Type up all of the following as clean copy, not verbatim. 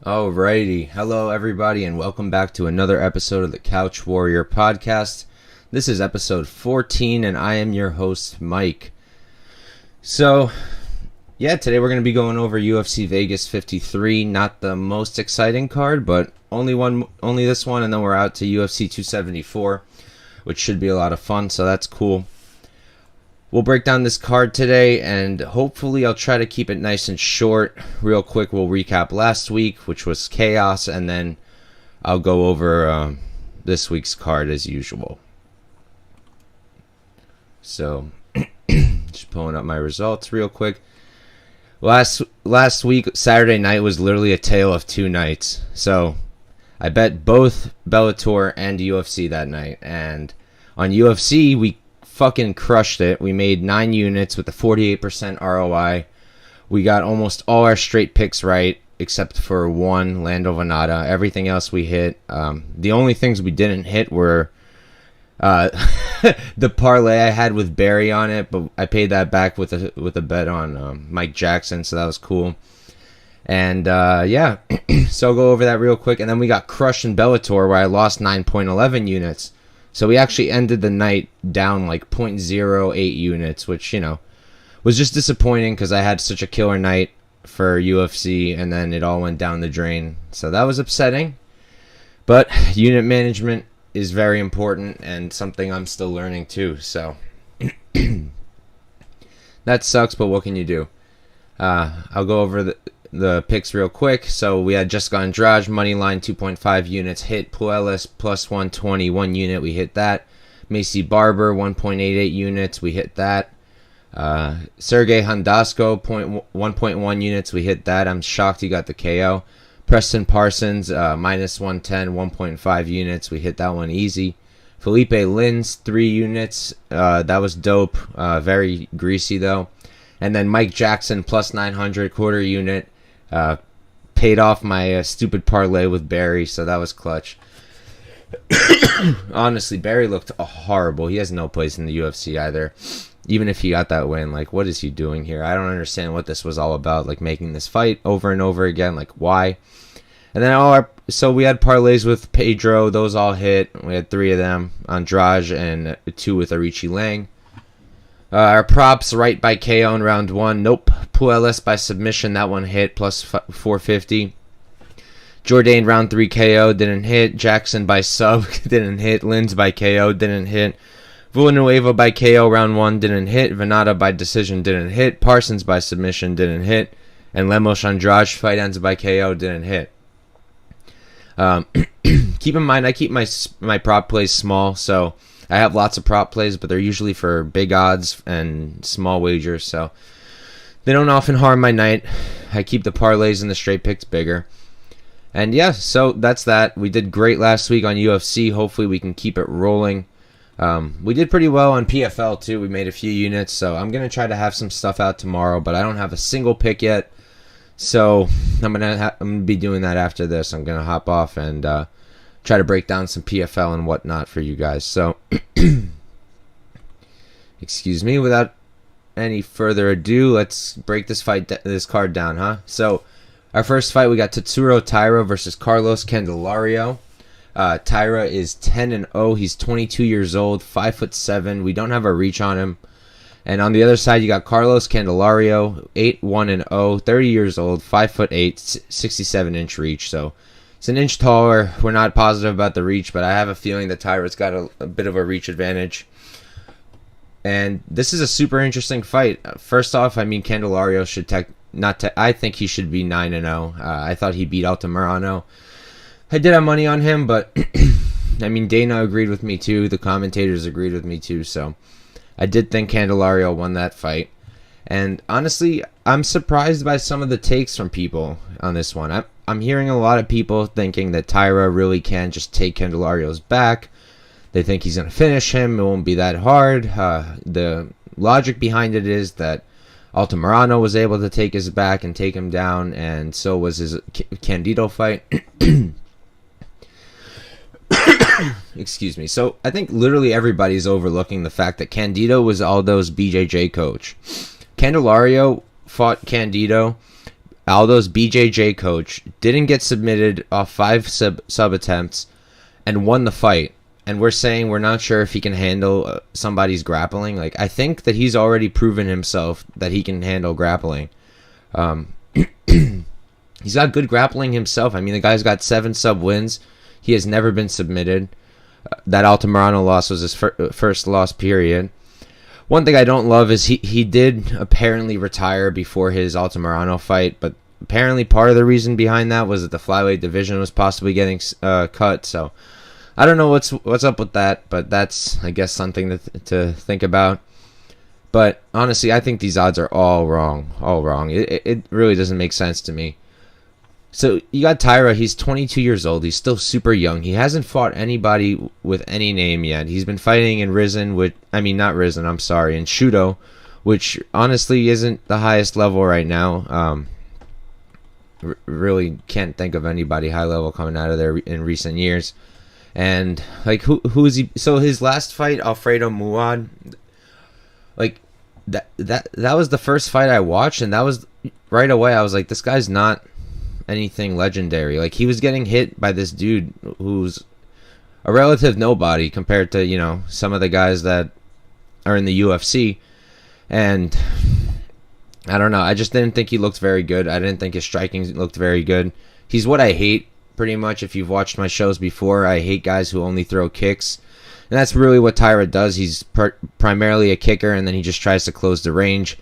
Alrighty, hello everybody, and welcome back to another episode of the Couch Warrior podcast. This is episode 14, and I am your host, Mike. So, today we're going to be going over UFC Vegas 53. Not the most exciting card, but only this one, and then we're out to UFC 274, which should be a lot of fun. So that's cool. We'll break down this card today, and hopefully I'll try to keep it nice and short. Real quick, we'll recap last week, which was chaos, and then I'll go over this week's card as usual. So, just pulling up my results real quick. Last week, Saturday night, was literally a tale of two nights. So, I bet both Bellator and UFC that night, and on UFC, we fucking crushed it. We made 9 units with a 48% ROI. We got almost all our straight picks right, except for one, Lando Venata. Everything else we hit. The only things we didn't hit were the parlay I had with Barry on it, but I paid that back with a bet on Mike Jackson, so that was cool. And so I'll go over that real quick. And then we got crushed in Bellator, where I lost 9.11 units. So we actually ended the night down like 0.08 units, which, was just disappointing because I had such a killer night for UFC, and then it all went down the drain. So that was upsetting. But unit management is very important and something I'm still learning too. So that sucks, but what can you do? I'll go over the picks real quick. So we had Jessica Andrade, money line 2.5 units, hit Puelles plus 120, 1 unit, we hit that. Macy Barber, 1.88 units, we hit that. Sergey Hondasko, 1.1 units, we hit that. I'm shocked he got the KO. Preston Parsons, minus 110, 1.5 units, we hit that one easy. Felipe Lins, 3 units, that was dope, very greasy though. And then Mike Jackson, plus 900, quarter unit. Paid off my stupid parlay with Barry, so that was clutch. Honestly, Barry looked horrible. He has no place in the UFC either. Even if he got that win, like, what is he doing here? I don't understand what this was all about, like, making this fight over and over again, like, why? And then so we had parlays with Pedro, those all hit. We had 3 of them, Andrade and 2 with Arichi Lang. Our props, right by KO in round 1. Nope. Puelles by submission. That one hit. Plus 450. Jourdain round 3 KO. Didn't hit. Jackson by sub. Didn't hit. Lins by KO. Didn't hit. Villanueva by KO round 1. Didn't hit. Venata by decision. Didn't hit. Parsons by submission. Didn't hit. And Lemos Andrade fight ends by KO. Didn't hit. Keep in mind, I keep my prop plays small, so I have lots of prop plays, but they're usually for big odds and small wagers, so they don't often harm my night. I keep the parlays and the straight picks bigger. And so that's that. We did great last week on UFC. Hopefully we can keep it rolling. We did pretty well on PFL too. We made a few units, so I'm going to try to have some stuff out tomorrow, but I don't have a single pick yet. So I'm gonna be doing that after this. I'm going to hop off and try to break down some PFL and whatnot for you guys. So, excuse me, without any further ado, let's break this card down, huh? So, our first fight, we got Tatsuro Taira versus Carlos Candelario. Taira is 10-0. He's 22 years old, 5'7". We don't have a reach on him. And on the other side, you got Carlos Candelario, 8-1-0, 30 years old, 5'8", 67-inch reach. So, it's an inch taller. We're not positive about the reach, but I have a feeling that Taira's got a bit of a reach advantage. And this is a super interesting fight. First off, I mean, Candelario should I think he should be 9-0. I thought he beat Altamirano. I did have money on him, but I mean, Dana agreed with me too. The commentators agreed with me too. So I did think Candelario won that fight. And honestly, I'm surprised by some of the takes from people on this one. I'm hearing a lot of people thinking that Taira really can just take Candelario's back. They think he's going to finish him. It won't be that hard. The logic behind it is that Altamirano was able to take his back and take him down, and so was his Candido fight. Excuse me. So I think literally everybody's overlooking the fact that Candido was Aldo's BJJ coach. Candelario fought Candido Aldo's BJJ coach, didn't get submitted off 5 sub attempts, and won the fight. And we're saying we're not sure if he can handle somebody's grappling. Like, I think that he's already proven himself that he can handle grappling. He's got good grappling himself. I mean, the guy's got 7 sub wins. He has never been submitted. That Altamirano loss was his first loss, period. One thing I don't love is he did apparently retire before his Altamirano fight, but apparently part of the reason behind that was that the flyweight division was possibly getting cut. So I don't know what's up with that, but that's, I guess, something to think about. But honestly, I think these odds are all wrong. All wrong. It really doesn't make sense to me. So you got Taira. He's 22 years old. He's still super young. He hasn't fought anybody with any name yet. He's been fighting in Risen, in Shudo, which honestly isn't the highest level right now. Really can't think of anybody high level coming out of there in recent years. And like, who is he? So his last fight, Alfredo Muad, like that was the first fight I watched, and that was right away. I was like, this guy's not anything legendary. Like, he was getting hit by this dude who's a relative nobody compared to, you know, some of the guys that are in the UFC. And I don't know, I just didn't think he looked very good. I didn't think his striking looked very good. He's what I hate, pretty much. If you've watched my shows before, I hate guys who only throw kicks, and that's really what Taira does. He's primarily a kicker, and then he just tries to close the range.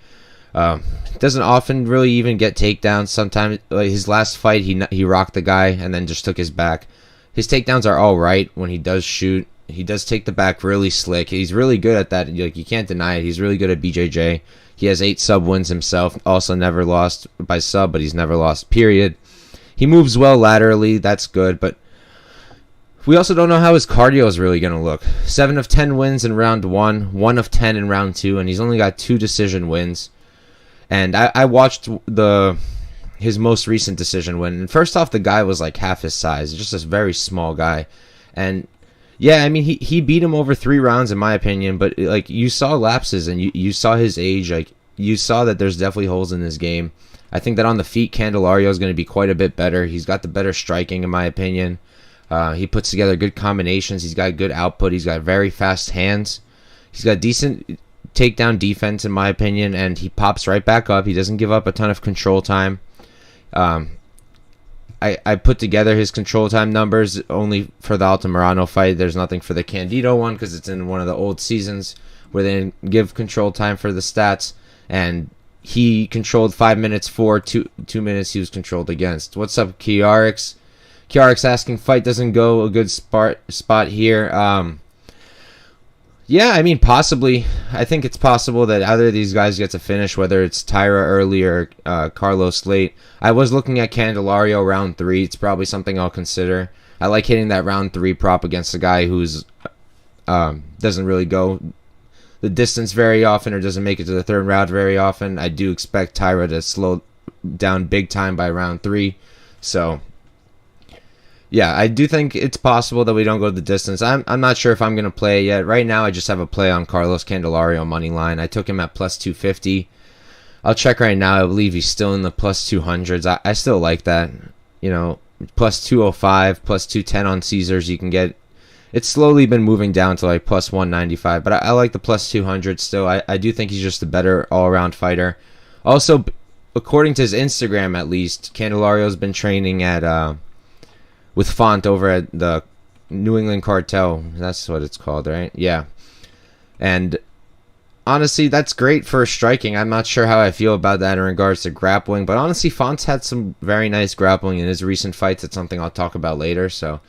Doesn't often really even get takedowns. Sometimes, like his last fight, he rocked the guy and then just took his back. His takedowns are all right when he does shoot. He does take the back really slick. He's really good at that. Like, you can't deny it. He's really good at BJJ. He has 8 sub wins himself. Also never lost by sub, but he's never lost, period. He moves well laterally. That's good, but we also don't know how his cardio is really going to look. 7 of 10 wins in round 1, 1 of 10 in round 2, and he's only got 2 decision wins. And I watched his most recent decision win. And first off, the guy was like half his size, just a very small guy. And yeah, I mean, he beat him over 3 rounds in my opinion. But like, you saw lapses, and you saw his age. Like, you saw that there's definitely holes in his game. I think that on the feet, Candelario is going to be quite a bit better. He's got the better striking in my opinion. He puts together good combinations. He's got good output. He's got very fast hands. He's got decent takedown defense in my opinion, and he pops right back up. He doesn't give up a ton of control time. I put together his control time numbers only for the Altamirano fight. There's nothing for the Candido one because it's in one of the old seasons where they didn't give control time for the stats, and he controlled 5 minutes for 2 minutes he was controlled against. What's up, Kiarix? Kiarix asking, fight doesn't go a good spot here. Yeah, I mean, possibly. I think it's possible that either of these guys gets a finish, whether it's Taira early or Carlos late. I was looking at Candelario round 3. It's probably something I'll consider. I like hitting that round 3 prop against a guy who's doesn't really go the distance very often or doesn't make it to the 3rd round very often. I do expect Taira to slow down big time by round 3. So yeah, I do think it's possible that we don't go the distance. I'm not sure if I'm going to play it yet. Right now, I just have a play on Carlos Candelario money line. I took him at plus 250. I'll check right now. I believe he's still in the plus 200s. I still like that. You know, plus 205, plus 210 on Caesars. You can get. It's slowly been moving down to like plus 195, but I like the plus 200 still. I do think he's just a better all-around fighter. Also, according to his Instagram at least, Candelario's been training at with Font over at the New England Cartel. That's what it's called, right? Yeah. And honestly, that's great for striking. I'm not sure how I feel about that in regards to grappling, but honestly, Font's had some very nice grappling in his recent fights. It's something I'll talk about later. So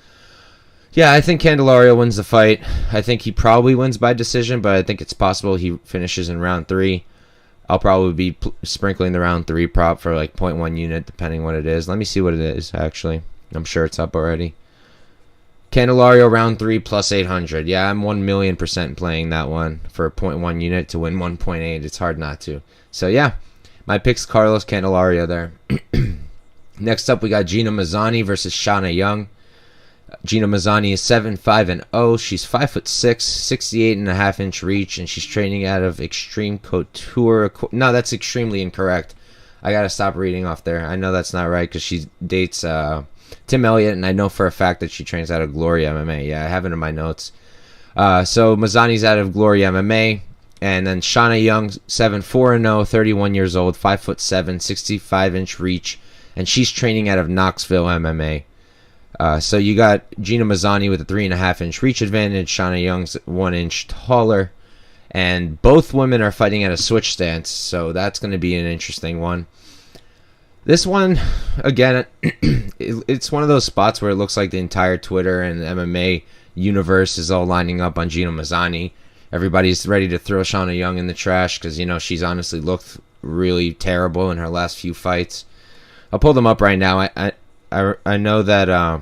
yeah, I think Candelario wins the fight. I think he probably wins by decision, but I think it's possible he finishes in round 3. I'll probably be sprinkling the round 3 prop for like 0.1 unit, depending what it is. Let me see what it is, actually. I'm sure it's up already. Candelario round 3 plus 800. Yeah, I'm 1,000,000% playing that one for a 0.1 unit to win 1.8. It's hard not to. So yeah, my pick's Carlos Candelario there. Next up, we got Gina Mazany versus Shanna Young. Gina Mazany is 7-5-0. She's 5'6", 68.5-inch reach, and she's training out of Extreme Couture. No, that's extremely incorrect. I gotta stop reading off there. I know that's not right because she dates Tim Elliott, and I know for a fact that she trains out of Glory MMA. Yeah, I have it in my notes. So Mazany's out of Glory MMA. And then Shanna Young, 7-4-0, 31 years old, 5'7", 65-inch reach. And she's training out of Knoxville MMA. So you got Gina Mazany with a 3.5-inch reach advantage. Shanna Young's 1 inch taller. And both women are fighting at a switch stance. So that's going to be an interesting one. This one, again, it's one of those spots where it looks like the entire Twitter and MMA universe is all lining up on Gina Mazany. Everybody's ready to throw Shanna Young in the trash because, you know, she's honestly looked really terrible in her last few fights. I'll pull them up right now. I know that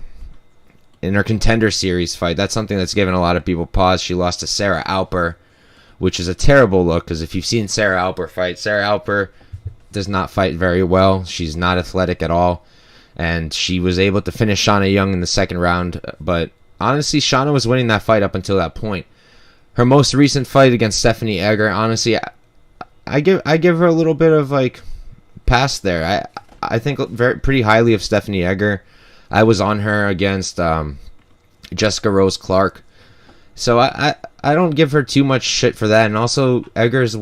in her Contender Series fight, that's something that's given a lot of people pause. She lost to Sarah Alper, which is a terrible look because if you've seen Sarah Alper fight, Sarah Alper does not fight very well. She's not athletic at all. And she was able to finish Shanna Young in the second round. But honestly, Shanna was winning that fight up until that point. Her most recent fight against Stephanie Egger, honestly, I give her a little bit of like pass there. I think pretty highly of Stephanie Egger. I was on her against Jessica Rose Clark, so I don't give her too much shit for that. And also Egger's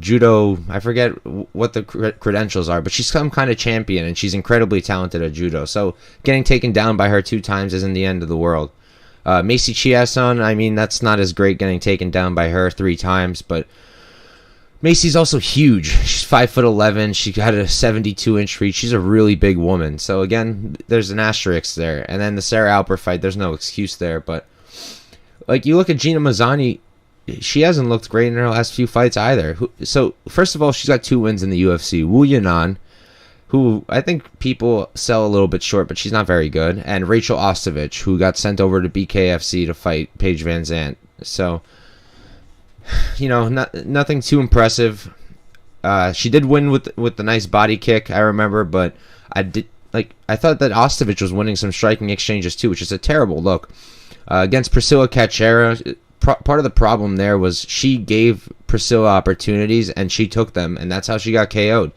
judo. I forget what the credentials are, but she's some kind of champion and she's incredibly talented at judo. So getting taken down by her 2 times isn't the end of the world. Macy Chiasson, I mean, that's not as great getting taken down by her 3 times, but Macy's also huge. She's 5'11". She had a 72-inch reach. She's a really big woman. So again, there's an asterisk there. And then the Sarah Alper fight, there's no excuse there. But like you look at Gina Mazany, she hasn't looked great in her last few fights either. So first of all, she's got 2 wins in the UFC. Wu Yanan, who I think people sell a little bit short, but she's not very good. And Rachel Ostovich, who got sent over to BKFC to fight Paige Van Zandt. So, you know, nothing too impressive. She did win with the nice body kick, I remember, but I thought that Ostovich was winning some striking exchanges too, which is a terrible look. Against Priscilla Cachoeira, part of the problem there was she gave Priscilla opportunities and she took them, and that's how she got KO'd.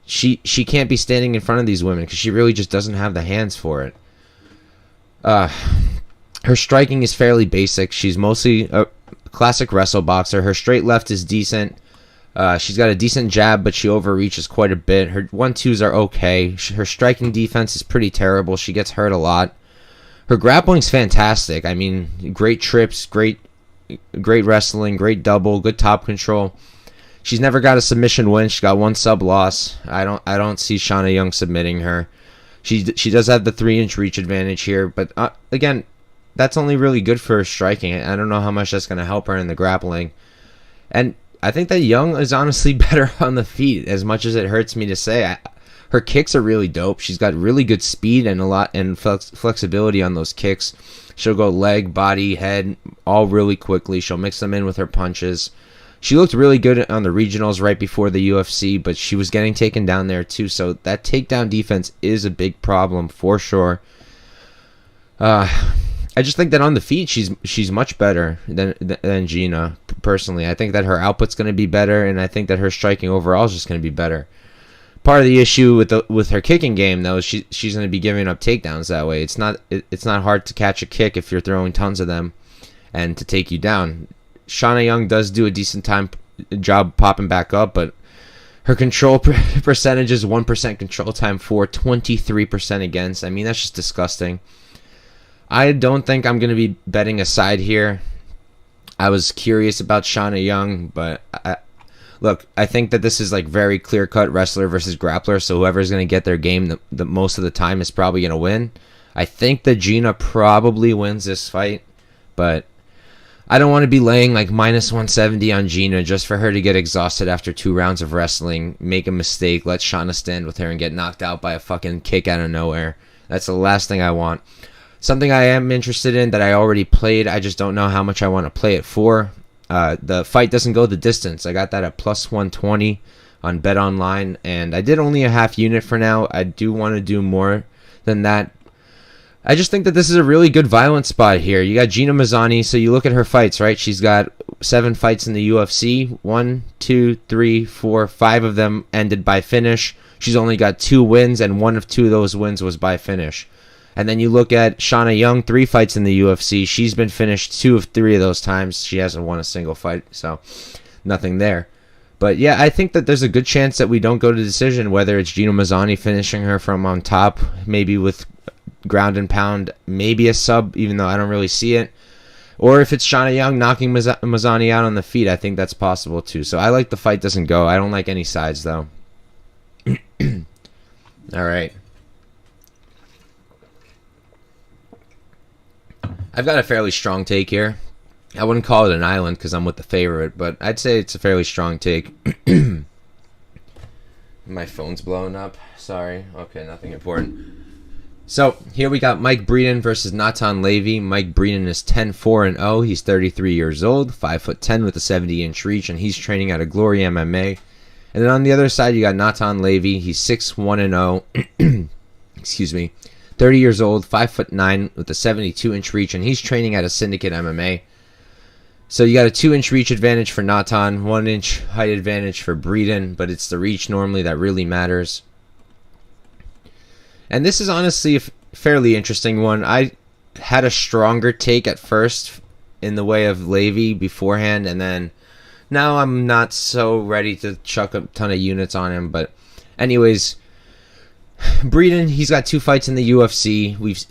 She can't be standing in front of these women because she really just doesn't have the hands for it. Her striking is fairly basic. She's mostly a classic wrestle boxer. Her straight left is decent. She's got a decent jab, but she overreaches quite a bit. Her 1-2s are okay. Her striking defense is pretty terrible. She gets hurt a lot. Her grappling's fantastic. I mean, great trips, great wrestling, great double, good top control. She's never got a submission win. She got 1 sub loss. I don't see Shanna Young submitting her. She does have the 3-inch reach advantage here, but again, that's only really good for her striking. I don't know how much that's going to help her in the grappling. And I think that Young is honestly better on the feet, as much as it hurts me to say. Her kicks are really dope. She's got really good speed and flexibility on those kicks. She'll go leg, body, head, all really quickly. She'll mix them in with her punches. She looked really good on the regionals right before the UFC, but she was getting taken down there too. So that takedown defense is a big problem for sure. I just think that on the feet, she's much better than Gina, personally. I think that her output's going to be better, and I think that her striking overall is just going to be better. Part of the issue with her kicking game, though, is she's going to be giving up takedowns that way. It's not hard to catch a kick if you're throwing tons of them and to take you down. Shanna Young does do a decent job popping back up, but her control percentage is 1% control time for, 23% against. I mean, that's just disgusting. I don't think I'm going to be betting a side here. I was curious about Shanna Young, but look, I think that this is like very clear-cut wrestler versus grappler, so whoever's going to get their game the most of the time is probably going to win. I think that Gina probably wins this fight, but I don't want to be laying like minus 170 on Gina just for her to get exhausted after 2 rounds of wrestling, make a mistake, let Shanna stand with her, and get knocked out by a fucking kick out of nowhere. That's the last thing I want. Something I am interested in that I already played, I just don't know how much I want to play it for. The fight doesn't go the distance. I got that at plus 120 on BetOnline, and I did only a half unit for now. I do want to do more than that. I just think that this is a really good violent spot here. You got Gina Mazany, so you look at her fights, right? She's got 7 fights in the UFC. 1, 2, 3, 4, 5 of them ended by finish. She's only got 2 wins, and 1 of 2 of those wins was by finish. And then you look at Shanna Young, 3 fights in the UFC. She's been finished 2 of 3 of those times. She hasn't won a single fight, so nothing there. But yeah, I think that there's a good chance that we don't go to decision, whether it's Gina Mazany finishing her from on top, maybe with ground and pound, maybe a sub, even though I don't really see it. Or if it's Shanna Young knocking Mazany out on the feet, I think that's possible too. So I like the fight doesn't go. I don't like any sides though. All right. I've got a fairly strong take here. I wouldn't call it an island because I'm with the favorite, but I'd say it's a fairly strong take. My phone's blowing up. Sorry. Okay, nothing important. So here we got Mike Breeden versus Natan Levy. Mike Breeden is 10-4-0. He's 33 years old, 5'10" with a 70-inch reach, and he's training out of Glory MMA. And then on the other side, you got Natan Levy. He's 6-1-0. Excuse me. 30 years old, 5'9" with a 72-inch reach, and he's training out of Syndicate MMA. So you got a 2-inch reach advantage for Natan, 1-inch height advantage for Breeden, but it's the reach normally that really matters. And this is honestly a fairly interesting one. I had a stronger take at first in the way of Levy beforehand, and then now I'm not so ready to chuck a ton of units on him. But anyways, Breeden, he's got 2 fights in the UFC.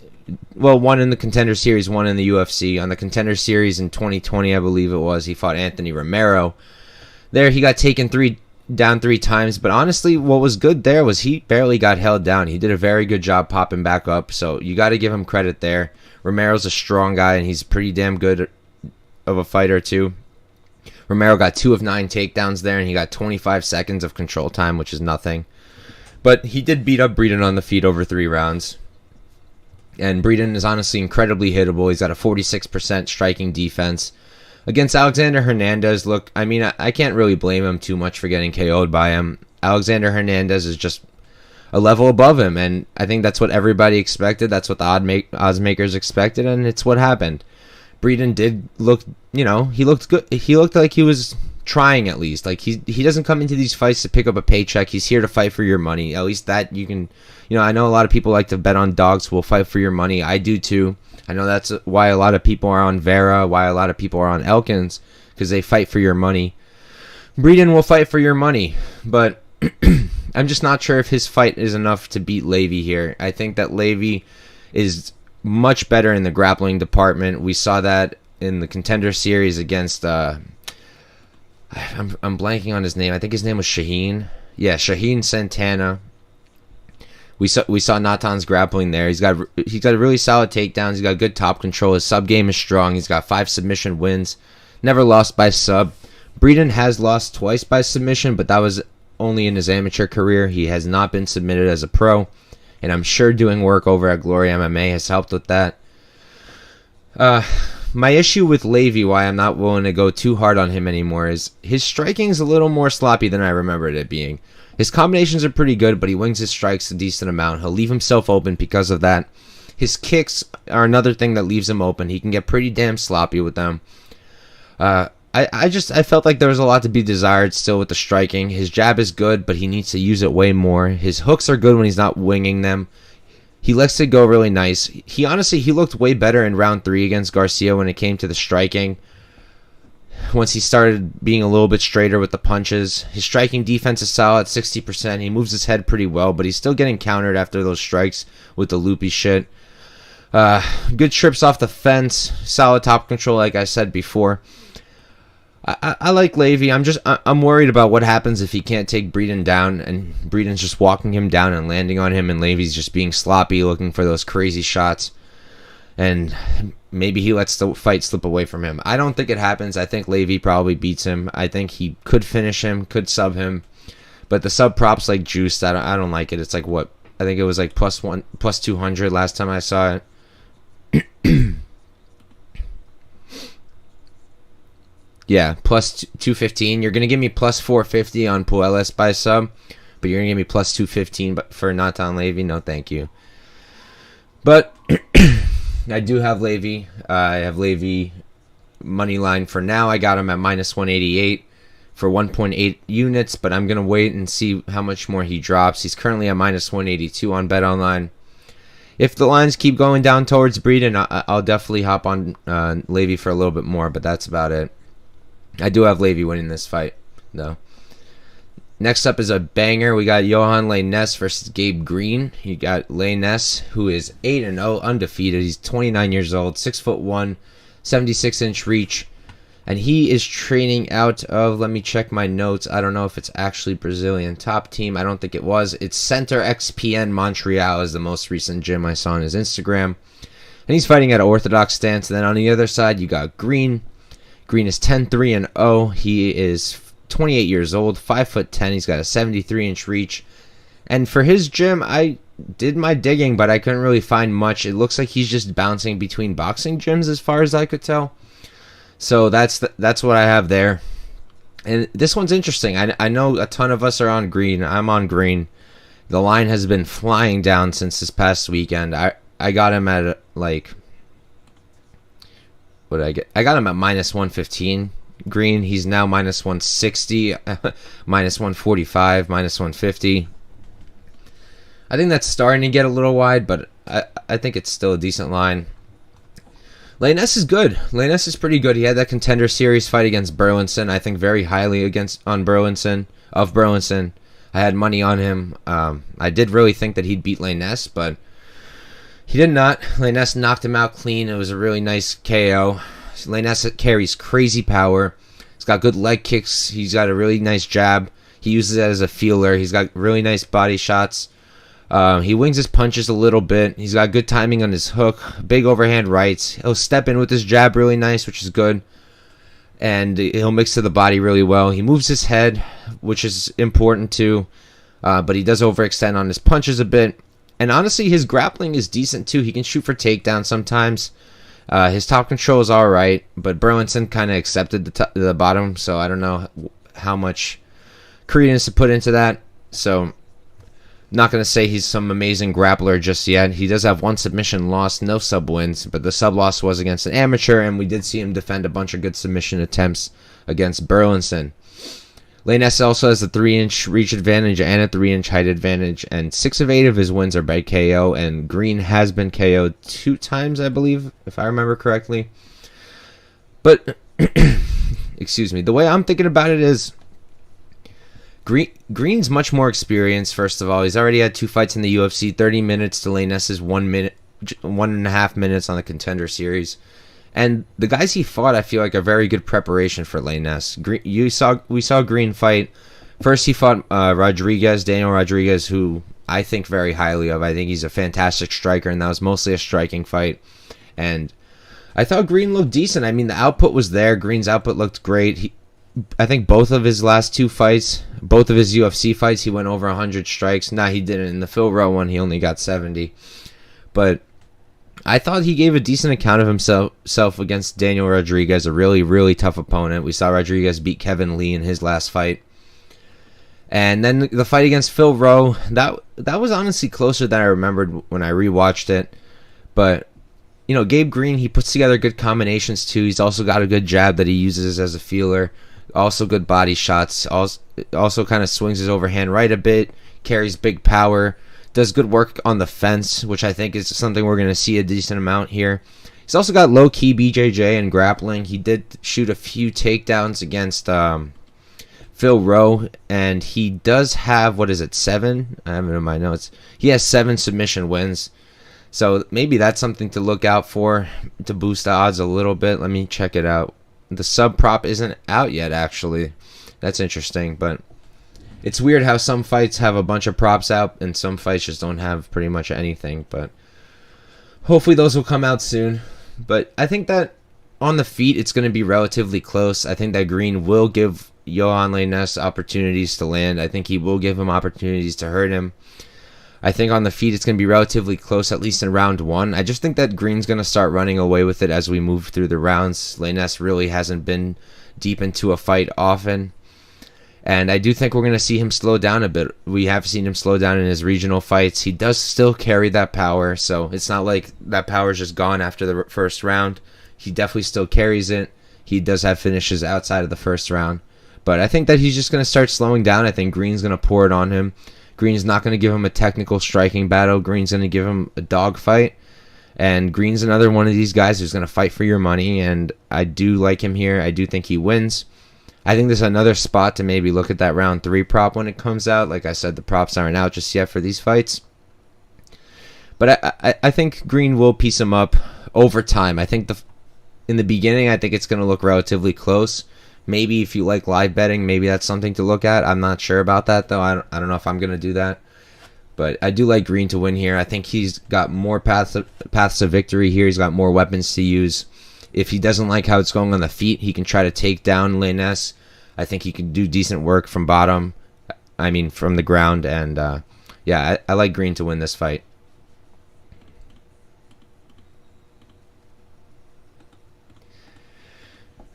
One in the Contender Series, 1 in the UFC. On the Contender Series in 2020, I believe it was, he fought Anthony Romero. There, he got taken down 3 times, but honestly, what was good there was he barely got held down. He did a very good job popping back up, so you got to give him credit there. Romero's a strong guy, and he's pretty damn good of a fighter, too. Romero got 2 of 9 takedowns there, and he got 25 seconds of control time, which is nothing. But he did beat up Breeden on the feet over 3 rounds. And Breeden is honestly incredibly hittable. He's got a 46% striking defense. Against Alexander Hernandez, look, I mean, I can't really blame him too much for getting KO'd by him. Alexander Hernandez is just a level above him, and I think that's what everybody expected. That's what the odds makers expected, and it's what happened. Breeden did look, he looked good. He looked like he was trying at least. Like he doesn't come into these fights to pick up a paycheck. He's here to fight for your money. At least that you can, I know a lot of people like to bet on dogs who will fight for your money. I do too. I know that's why a lot of people are on Vera, why a lot of people are on Elkins, because they fight for your money. Breeden will fight for your money, but I'm just not sure if his fight is enough to beat Levy here. I think that Levy is much better in the grappling department. We saw that in the Contender Series against I'm blanking on his name. I think his name was Shaheen. Yeah, Shaheen Santana. We saw Natan's grappling there. He's got a really solid takedowns. He's got good top control. His sub game is strong. He's got 5 submission wins. Never lost by sub. Breeden has lost twice by submission, but that was only in his amateur career. He has not been submitted as a pro, and I'm sure doing work over at Glory MMA has helped with that. My issue with Levy, why I'm not willing to go too hard on him anymore, is his striking is a little more sloppy than I remembered it being. His combinations are pretty good, but he wings his strikes a decent amount. He'll leave himself open because of that. His kicks are another thing that leaves him open. He can get pretty damn sloppy with them. I felt like there was a lot to be desired still with the striking. His jab is good, but he needs to use it way more. His hooks are good when he's not winging them. He lets it go really nice. He looked way better in round 3 against Garcia when it came to the striking. Once he started being a little bit straighter with the punches. His striking defense is solid, 60%. He moves his head pretty well, but he's still getting countered after those strikes with the loopy shit. Good trips off the fence. Solid top control, like I said before. I like Levy. I'm worried about what happens if he can't take Breeden down, and Breeden's just walking him down and landing on him, and Levy's just being sloppy, looking for those crazy shots. And maybe he lets the fight slip away from him. I don't think it happens. I think Levy probably beats him. I think he could finish him, could sub him. But the sub props like juiced. I don't like it. It's like what? I think it was like plus 200 last time I saw it. Yeah, plus 215. You're going to give me plus 450 on Puelles by sub, but you're going to give me plus 215 for Natan Levy? No, thank you. But I do have Levy. I have Levy money line for now. I got him at minus 188 for 1.8 units, but I'm going to wait and see how much more he drops. He's currently at minus 182 on BetOnline. If the lines keep going down towards Breeden, I'll definitely hop on Levy for a little bit more, but that's about it. I do have Levy winning this fight, though. Next up is a banger. We got Yohan Lainesse versus Gabe Green. You got Lainesse, who is 8-0, undefeated. He's 29 years old, 6'1", 76-inch reach. And he is training out of, let me check my notes. I don't know if it's actually Brazilian Top Team. I don't think it was. It's Center XPN Montreal is the most recent gym I saw on his Instagram. And he's fighting at an orthodox stance. And then on the other side, you got Green. Green is 10-3-0. He is 28 years old, 5'10". He's got a 73-inch reach. And for his gym, I did my digging, but I couldn't really find much. It looks like he's just bouncing between boxing gyms as far as I could tell. So that's what I have there. And this one's interesting. I know a ton of us are on Green. I'm on Green. The line has been flying down since this past weekend. I got him at like, what did I get? I got him at minus 115. Green, he's now minus 160, minus 145, minus 150. I think that's starting to get a little wide, but I think it's still a decent line. Lainesse is good. Lainesse is pretty good. He had that Contender Series fight against Burlinson. I think very highly on Burlinson. I had money on him. I did really think that he'd beat Lainesse, but he did not. Lainesse knocked him out clean. It was a really nice KO. Lainesse carries crazy power. He's got good leg kicks. He's got a really nice jab. He uses it as a feeler. He's got really nice body shots. He wings his punches a little bit. He's got good timing on his hook. Big overhand rights. He'll step in with his jab really nice, which is good. And he'll mix to the body really well. He moves his head, which is important too. But he does overextend on his punches a bit. And honestly, his grappling is decent too. He can shoot for takedowns sometimes. His top control is alright, but Burlinson kind of accepted the bottom, so I don't know how much credence to put into that. So, not going to say he's some amazing grappler just yet. He does have one submission loss, no sub wins, but the sub loss was against an amateur, and we did see him defend a bunch of good submission attempts against Burlinson. Lainesse also has a 3-inch reach advantage and a 3-inch height advantage, and 6 of 8 of his wins are by KO, and Green has been KO'd 2 times, I believe, if I remember correctly. But, excuse me, the way I'm thinking about it is, Green's much more experienced, first of all. He's already had 2 fights in the UFC, 30 minutes to Lainesse's 1.5 minutes on the Contender Series. And the guys he fought, I feel like, are very good preparation for Lainesse. We saw Green fight. First, he fought Daniel Rodriguez, who I think very highly of. I think he's a fantastic striker, and that was mostly a striking fight. And I thought Green looked decent. I mean, the output was there. Green's output looked great. I think both of his last 2 fights, both of his UFC fights, he went over 100 strikes. Nah, he didn't. In the Phil Rowe one, he only got 70. But I thought he gave a decent account of himself against Daniel Rodriguez, a really, really tough opponent. We saw Rodriguez beat Kevin Lee in his last fight. And then the fight against Phil Rowe, that was honestly closer than I remembered when I rewatched it. But, you know, Gabe Green, he puts together good combinations too. He's also got a good jab that he uses as a feeler. Also good body shots. Also kind of swings his overhand right a bit. Carries big power. Does good work on the fence, which I think is something we're going to see a decent amount here. He's also got low-key BJJ and grappling. He did shoot a few takedowns against Phil Rowe, and he does have, 7? I have it in my notes. He has 7 submission wins. So maybe that's something to look out for to boost the odds a little bit. Let me check it out. The sub prop isn't out yet, actually. That's interesting, but it's weird how some fights have a bunch of props out and some fights just don't have pretty much anything. But hopefully those will come out soon. But I think that on the feet, it's going to be relatively close. I think that Green will give Yohan Lainesse opportunities to land. I think he will give him opportunities to hurt him. I think on the feet, it's going to be relatively close, at least in round 1. I just think that Green's going to start running away with it as we move through the rounds. Lainesse really hasn't been deep into a fight often. And I do think we're going to see him slow down a bit. We have seen him slow down in his regional fights. He does still carry that power, so it's not like that power is just gone after the first round. He definitely still carries it. He does have finishes outside of the first round. But I think that he's just going to start slowing down. I think Green's going to pour it on him. Green's not going to give him a technical striking battle. Green's going to give him a dog fight. And Green's another one of these guys who's going to fight for your money. And I do like him here. I do think he wins. I think there's another spot to maybe look at that round 3 prop when it comes out. Like I said, the props aren't out just yet for these fights. But I think Green will piece him up over time. I think in the beginning, I think it's going to look relatively close. Maybe if you like live betting, maybe that's something to look at. I'm not sure about that, though. I don't know if I'm going to do that. But I do like Green to win here. I think he's got more paths to victory here. He's got more weapons to use. If he doesn't like how it's going on the feet, he can try to take down Lainesse. I think he can do decent work from from the ground. And, I like Green to win this fight.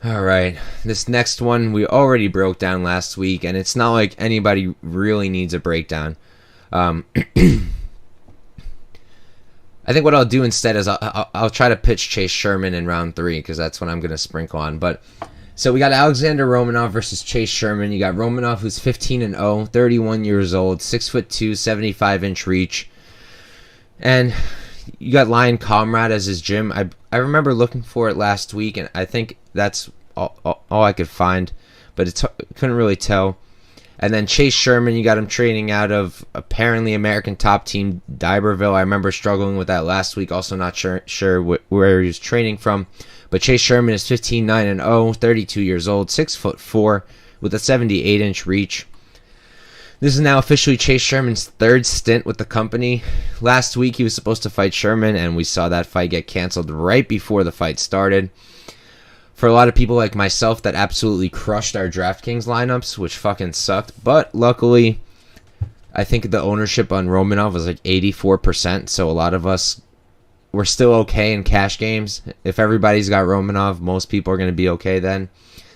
All right, this next one we already broke down last week, and it's not like anybody really needs a breakdown. I think what I'll do instead is I'll try to pitch Chase Sherman in round 3 because that's what I'm going to sprinkle on. But so we got Alexander Romanov versus Chase Sherman. You got Romanov, who's 15-0, 31 years old, 6'2", 75-inch reach, and you got Lion Comrade as his gym. I remember looking for it last week, and I think that's all I could find, but couldn't really tell. And then Chase Sherman, you got him training out of apparently American top team D'Iberville. I remember struggling with that last week. Also not sure where he was training from. But Chase Sherman is 15-9-0, 32 years old, 6'4", with a 78-inch reach. This is now officially Chase Sherman's 3rd stint with the company. Last week he was supposed to fight Sherman, and we saw that fight get canceled right before the fight started. For a lot of people like myself, that absolutely crushed our DraftKings lineups, which fucking sucked. But luckily, I think the ownership on Romanov was like 84%, so a lot of us were still okay in cash games. If everybody's got Romanov, most people are going to be okay then.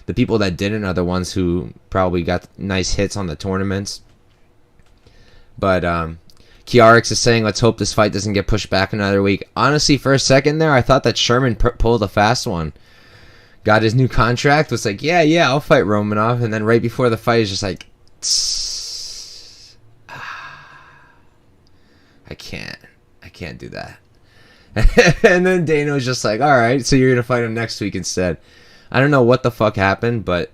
The people that didn't are the ones who probably got nice hits on the tournaments. But Kiarix is saying, let's hope this fight doesn't get pushed back another week. Honestly, for a second there, I thought that Sherman pulled a fast one. Got his new contract, was like, yeah, I'll fight Romanov. And then right before the fight, he's just like, I can't do that. And then Dana was just like, all right, so you're going to fight him next week instead. I don't know what the fuck happened, but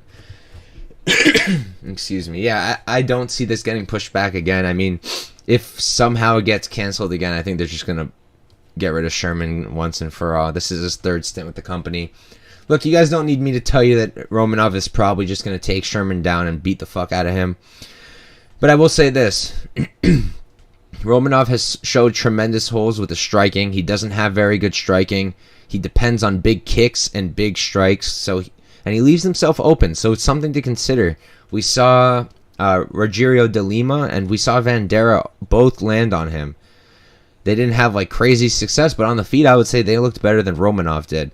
excuse me. Yeah, I don't see this getting pushed back again. I mean, if somehow it gets canceled again, I think they're just going to get rid of Sherman once and for all. This is his 3rd stint with the company. Look, you guys don't need me to tell you that Romanov is probably just going to take Sherman down and beat the fuck out of him. But I will say this. Romanov has showed tremendous holes with the striking. He doesn't have very good striking. He depends on big kicks and big strikes, and he leaves himself open, so it's something to consider. We saw Rogerio de Lima and we saw Vandera both land on him. They didn't have like crazy success, but on the feet, I would say they looked better than Romanov did.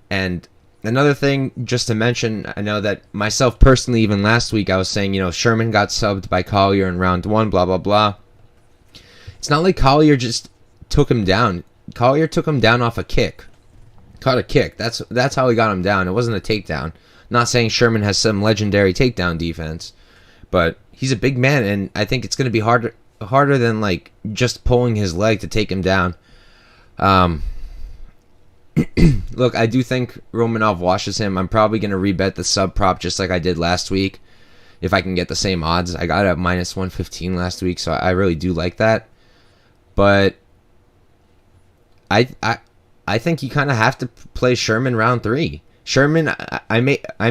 And another thing, just to mention, I know that myself personally, even last week, I was saying, Sherman got subbed by Collier in round 1, blah, blah, blah. It's not like Collier just took him down. Collier took him down off a kick. Caught a kick. That's how he got him down. It wasn't a takedown. Not saying Sherman has some legendary takedown defense, but he's a big man, and I think it's going to be harder than like just pulling his leg to take him down. Look, I do think Romanov washes him. I'm probably going to rebet the sub prop just like I did last week if I can get the same odds. I got it at minus 115 last week, so I really do like that. But I think you kind of have to play Sherman round 3. Sherman, I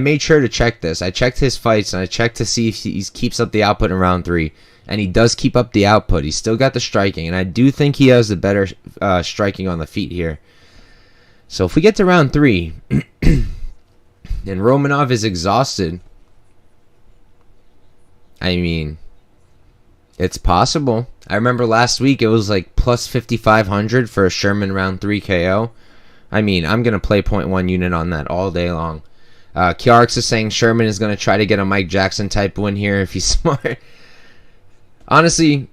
made sure to check this. I checked his fights, and I checked to see if he keeps up the output in round 3. And he does keep up the output. He's still got the striking, and I do think he has the better striking on the feet here. So if we get to round 3, and Romanov is exhausted, I mean, it's possible. I remember last week it was like plus 5,500 for a Sherman round 3 KO. I mean, I'm going to play 0.1 unit on that all day long. Kiarix is saying Sherman is going to try to get a Mike Jackson type win here if he's smart. Honestly,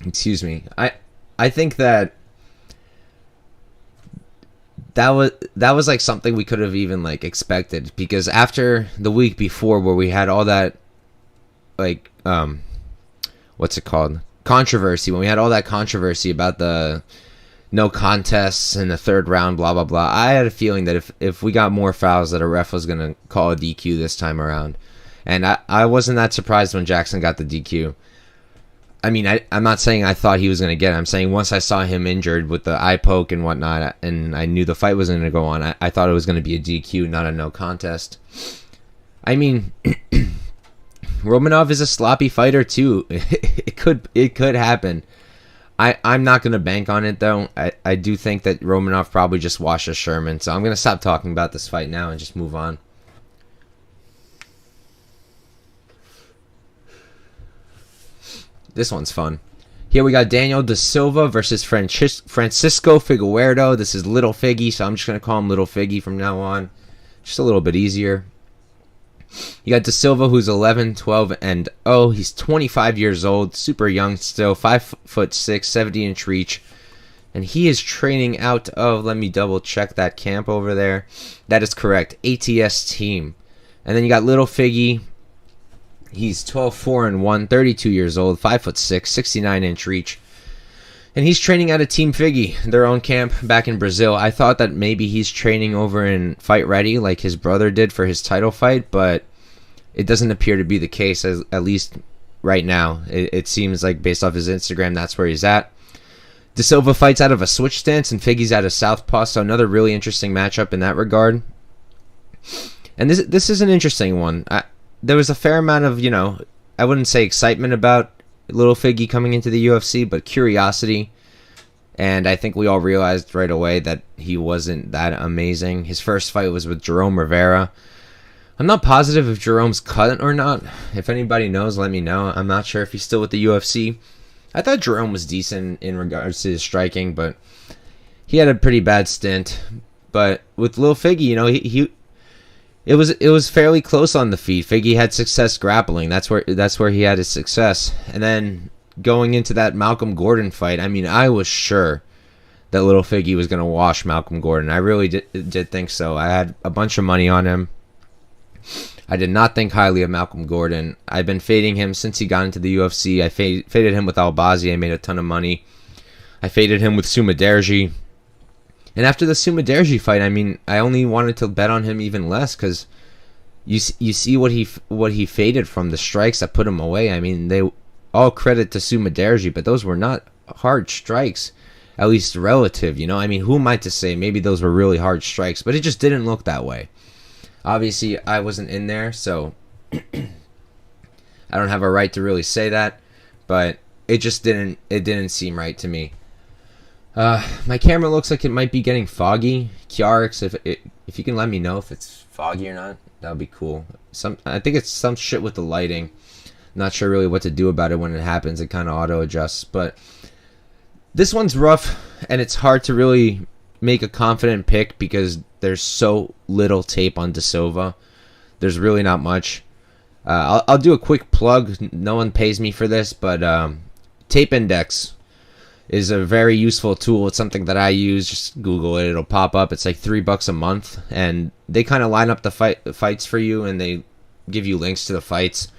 excuse me. I think that was like something we could have even like expected, because after the week before where we had all that like what's it called, controversy, when we had all that controversy about the no contests in the third round, blah blah blah, I had a feeling that if we got more fouls that a ref was gonna call a DQ this time around, and I wasn't that surprised when Jackson got the DQ. I mean, I'm not saying I thought he was going to get it. I'm saying once I saw him injured with the eye poke and whatnot, and I knew the fight was going to go on, I thought it was going to be a DQ, not a no contest. I mean, Romanov is a sloppy fighter too. It could happen. I'm not going to bank on it though. I do think that Romanov probably just washes Sherman, so I'm going to stop talking about this fight now and just move on. This one's fun. Here we got Daniel da Silva versus Francisco Figueiredo. This is Little Figgy, so I'm just going to call him Little Figgy from now on. Just a little bit easier. You got da Silva, who's 11, 12, and 0. He's 25 years old, super young still, 5'6", 70-inch reach. And he is training out of, let me double check that camp over there. That is correct, ATS team. And then you got Little Figgy. He's 12-4-1, 32 years old, 5'6", 69-inch reach. And he's training at a Team Figgy, their own camp back in Brazil. I thought that maybe he's training over in Fight Ready like his brother did for his title fight, but it doesn't appear to be the case, at least right now. It seems like based off his Instagram, that's where he's at. Da Silva fights out of a switch stance, and Figgy's out of southpaw, so another really interesting matchup in that regard. And this is an interesting one. There was a fair amount of, I wouldn't say excitement about Little Figgy coming into the UFC, but curiosity. And I think we all realized right away that he wasn't that amazing. His first fight was with Jerome Rivera. I'm not positive if Jerome's cut or not. If anybody knows, let me know. I'm not sure if he's still with the UFC. I thought Jerome was decent in regards to his striking, but he had a pretty bad stint. But with Little Figgy, It was fairly close on the feet. Figgy had success grappling. That's where he had his success. And then going into that Malcolm Gordon fight, I mean, I was sure that Little Figgy was going to wash Malcolm Gordon. I really did think so. I had a bunch of money on him. I did not think highly of Malcolm Gordon. I've been fading him since he got into the UFC. I faded him with Albazi. I made a ton of money. I faded him with Sumaderji. And after the Sumaderji fight, I mean, I only wanted to bet on him even less because you see what he faded from, the strikes that put him away. I mean, they all credit to Sumaderji, but those were not hard strikes, at least relative. I mean, who am I to say? Maybe those were really hard strikes, but it just didn't look that way. Obviously, I wasn't in there, so I don't have a right to really say that, but it just didn't seem right to me. My camera looks like it might be getting foggy. Kiarix, if you can let me know if it's foggy or not, that would be cool. I think it's some shit with the lighting. Not sure really what to do about it when it happens. It kind of auto adjusts, but this one's rough, and it's hard to really make a confident pick because there's so little tape on Da Silva. There's really not much. I'll do a quick plug. No one pays me for this, but Tape Index is a very useful tool. It's something that I use. Just Google it. It'll pop up. It's like $3 a month, and they kind of line up the fights for you, and they give you links to the fights.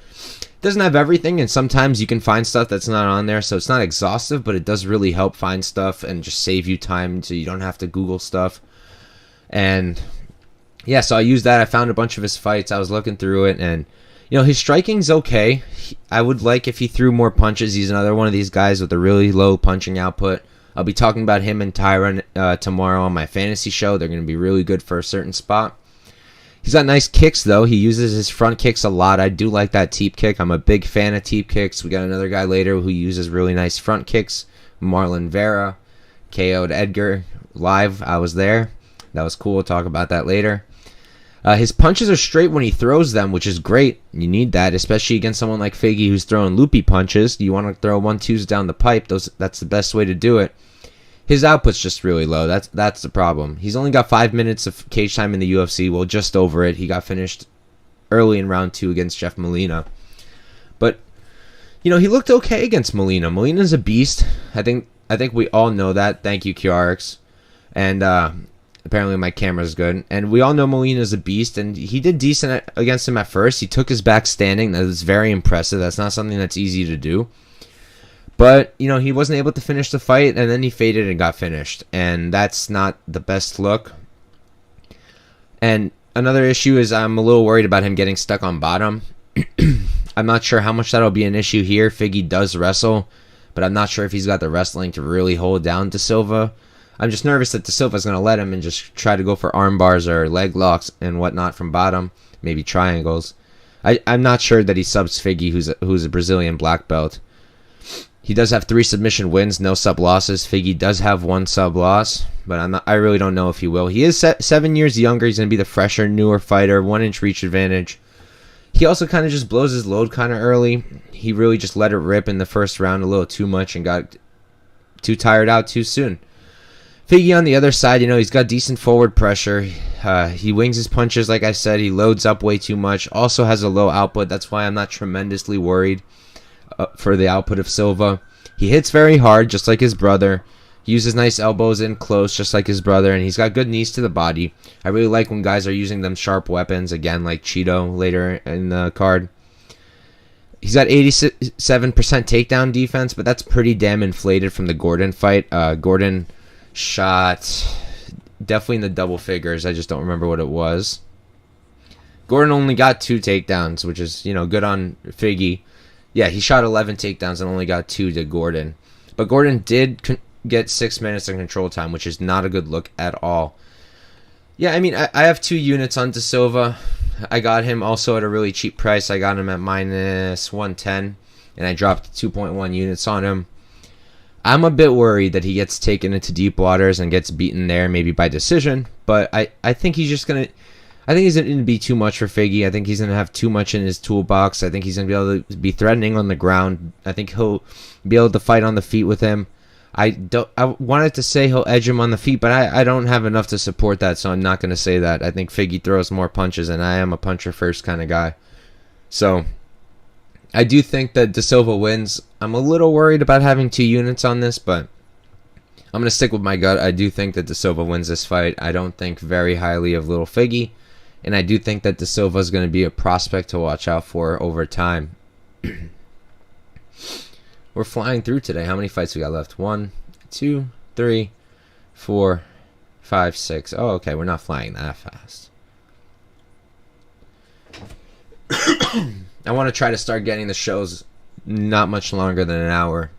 It doesn't have everything, and sometimes you can find stuff that's not on there, so it's not exhaustive, but it does really help find stuff and just save you time so you don't have to Google stuff. And yeah, so I used that. I found a bunch of his fights. I was looking through it, and his striking's okay. I would like if he threw more punches. He's another one of these guys with a really low punching output. I'll be talking about him and Taira tomorrow on my fantasy show. They're going to be really good for a certain spot. He's got nice kicks, though. He uses his front kicks a lot. I do like that teep kick. I'm a big fan of teep kicks. We got another guy later who uses really nice front kicks. Marlon Vera KO'd Edgar live. I was there. That was cool. We'll talk about that later. His punches are straight when he throws them, which is great. You need that, especially against someone like Figgy who's throwing loopy punches. You want to throw 1-2s down the pipe. That's the best way to do it. his output's just really low. That's the problem. He's only got 5 minutes of cage time in the UFC. Well, just over it. He got finished early in round 2 against Jeff Molina. But, he looked okay against Molina. Molina's a beast. I think we all know that. Thank you, QRX. And apparently my camera's good. And we all know Molina's a beast. And he did decent against him at first. He took his back standing. That was very impressive. That's not something that's easy to do. But, he wasn't able to finish the fight. And then he faded and got finished. And that's not the best look. And another issue is I'm a little worried about him getting stuck on bottom. I'm not sure how much that'll be an issue here. Figgy does wrestle, but I'm not sure if he's got the wrestling to really hold down De Silva. I'm just nervous that De Silva's going to let him and just try to go for arm bars or leg locks and whatnot from bottom, maybe triangles. I'm not sure that he subs Figgy, who's a Brazilian black belt. He does have 3 submission wins, no sub losses. Figgy does have 1 sub loss, but I really don't know if he will. He is 7 years younger. He's going to be the fresher, newer fighter, 1-inch reach advantage. He also kind of just blows his load kind of early. He really just let it rip in the first round a little too much and got too tired out too soon. Figgy on the other side, he's got decent forward pressure. He wings his punches, like I said. He loads up way too much. Also has a low output. That's why I'm not tremendously worried for the output of Silva. He hits very hard, just like his brother. He uses nice elbows in close, just like his brother, and he's got good knees to the body. I really like when guys are using them sharp weapons, again, like Cheeto later in the card. He's got 87% takedown defense, but that's pretty damn inflated from the Gordon fight. Gordon shot definitely in the double figures. I just don't remember what it was. Gordon only got 2 takedowns, which is, good on Figgy. Yeah, he shot 11 takedowns and only got 2 to Gordon. But Gordon did get 6 minutes of control time, which is not a good look at all. Yeah, I have 2 units on De Silva. I got him also at a really cheap price. I got him at minus 110, and I dropped 2.1 units on him. I'm a bit worried that he gets taken into deep waters and gets beaten there, maybe by decision. But I think he's just going to... I think he's going to be too much for Figgy. I think he's going to have too much in his toolbox. I think he's going to be able to be threatening on the ground. I think he'll be able to fight on the feet with him. I wanted to say he'll edge him on the feet, but I don't have enough to support that, so I'm not going to say that. I think Figgy throws more punches, and I am a puncher first kind of guy. So I do think that De Silva wins. I'm a little worried about having 2 units on this, but I'm going to stick with my gut. I do think that De Silva wins this fight. I don't think very highly of little Figgy, and I do think that De Silva is going to be a prospect to watch out for over time. We're flying through today. How many fights we got left? 1, 2, 3, 4, 5, 6. Oh, okay. We're not flying that fast. I want to try to start getting the shows not much longer than an hour.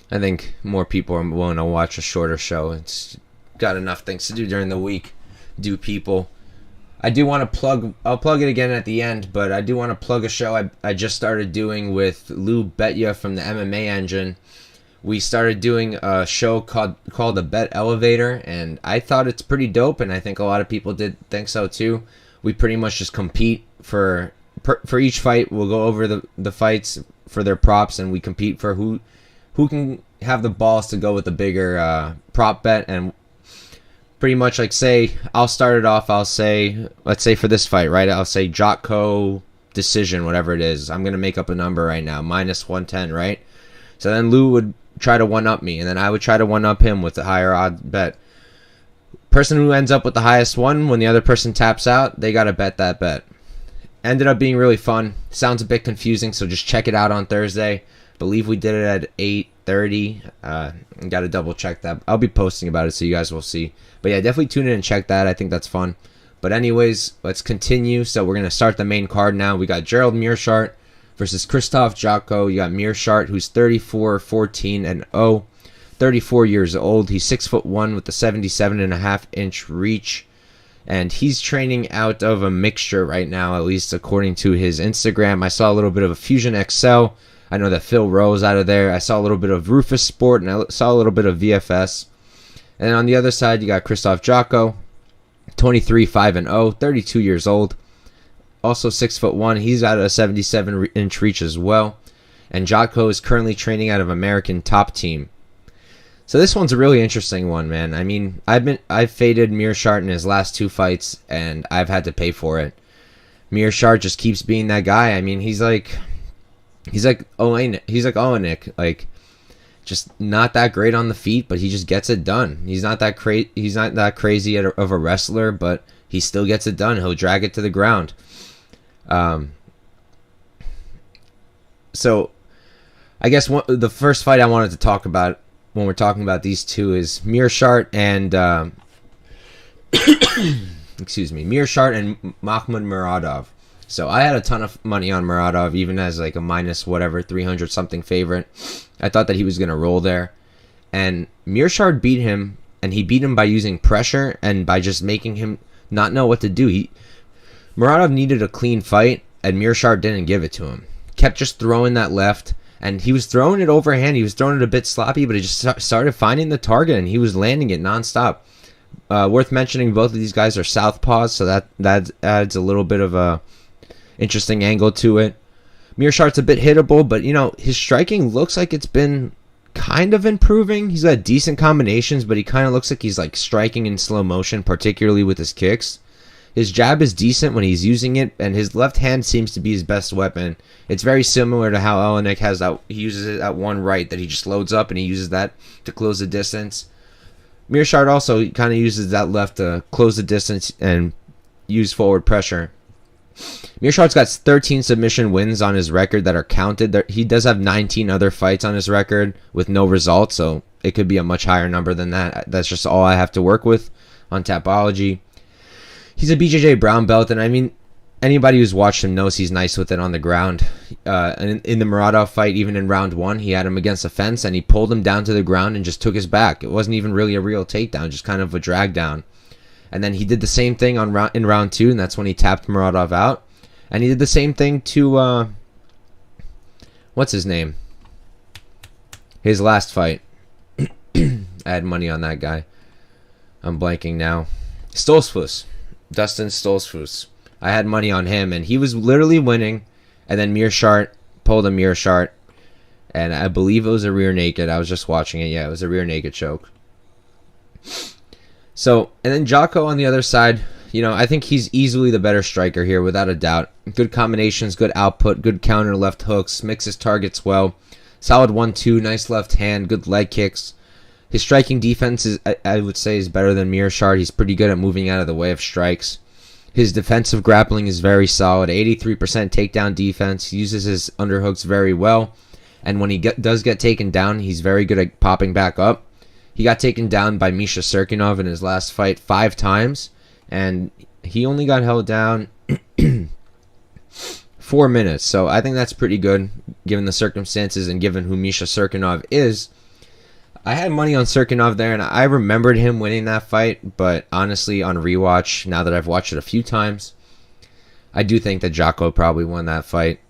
I think more people are willing to watch a shorter show. It's got enough things to do during the week. Do people. I do want to plug, I'll plug it again at the end, but I do want to plug a show I just started doing with Lou Betya from the MMA Engine. We started doing a show called The Bet Elevator, and I thought it's pretty dope, and I think a lot of people did think so too. We pretty much just compete for each fight. We'll go over the fights for their props, and we compete for who can have the balls to go with the bigger prop bet. And pretty much, like, say, I'll start it off. I'll say, let's say for this fight, right? I'll say Jotko decision, whatever it is. I'm going to make up a number right now, minus 110, right? So then Lou would try to one-up me, and then I would try to one-up him with the higher odd bet. Person who ends up with the highest one, when the other person taps out, they got to bet that bet. Ended up being really fun. Sounds a bit confusing, so just check it out on Thursday. Believe we did it at 8:30. Got to double check that. I'll be posting about it, so you guys will see. But yeah, definitely tune in and check that. I think that's fun. But anyways, let's continue. So we're going to start the main card now. We got Gerald Meerschaert versus Krzysztof Jotko. You got Meerschaert, who's 34, 14, and 0. 34 years old. He's 6'1" with a 77.5-inch reach. And he's training out of a mixture right now, at least according to his Instagram. I saw a little bit of a Fusion XL. I know that Phil Rowe's out of there. I saw a little bit of Rufus Sport, and I saw a little bit of VFS. And on the other side, you got Krzysztof Jotko, 23, 5, and 0, 32 years old. Also 6'1". He's out of a 77-inch reach as well. And Jotko is currently training out of American Top Team. So this one's a really interesting one, man. I mean, I've faded Meerschaert in his last 2 fights, and I've had to pay for it. Meerschaert just keeps being that guy. I mean, he's like Olenek, like just not that great on the feet, but he just gets it done. He's not that crazy of a wrestler, but he still gets it done. He'll drag it to the ground. So I guess the first fight I wanted to talk about when we're talking about these two is Meerschaert and Meerschaert and Mahmoud Muradov. So I had a ton of money on Muradov, even as like a minus whatever 300 something favorite. I thought that he was gonna roll there, and Meerschaert beat him, and he beat him by using pressure and by just making him not know what to do. Muradov needed a clean fight, and Meerschaert didn't give it to him. Kept just throwing that left, and he was throwing it overhand. He was throwing it a bit sloppy, but he just started finding the target, and he was landing it nonstop. Worth mentioning, both of these guys are southpaws, so that adds a little bit of a interesting angle to it. Meerschaert's a bit hittable, but his striking looks like it's been kind of improving. He's got decent combinations, but he kind of looks like he's like striking in slow motion, particularly with his kicks. His jab is decent when he's using it, and his left hand seems to be his best weapon. It's very similar to how Olenek has that. He uses it at one right that he just loads up, and he uses that to close the distance. Meerschaert also kind of uses that left to close the distance and use forward pressure. Meerschaert's got 13 submission wins on his record that are counted. He does have 19 other fights on his record with no results, so it could be a much higher number than that. That's just all I have to work with on Tapology. He's a BJJ brown belt, and I mean, anybody who's watched him knows he's nice with it on the ground. And in the Muradov fight, even in round 1, he had him against a fence, and he pulled him down to the ground and just took his back. It wasn't even really a real takedown, just kind of a drag down. And then he did the same thing in round 2, and that's when he tapped Muradov out. And he did the same thing to, what's his name? His last fight. I had money on that guy. I'm blanking now. Stoltzfus. Dustin Stoltzfus. I had money on him, and he was literally winning. And then Meerschaert pulled a Meerschaert, and I believe it was a rear naked. I was just watching it. Yeah, it was a rear naked choke. So, and then Jotko on the other side, I think he's easily the better striker here, without a doubt. Good combinations, good output, good counter left hooks, mixes targets well. Solid 1-2, nice left hand, good leg kicks. His striking defense is, I would say, is better than Meerschaert. He's pretty good at moving out of the way of strikes. His defensive grappling is very solid, 83% takedown defense. He uses his underhooks very well, and when he does get taken down, he's very good at popping back up. He got taken down by Misha Serkinov in his last fight 5 times, and he only got held down 4 minutes. So I think that's pretty good, given the circumstances and given who Misha Serkinov is. I had money on Serkinov there, and I remembered him winning that fight, but honestly, on rewatch, now that I've watched it a few times, I do think that Jotko probably won that fight.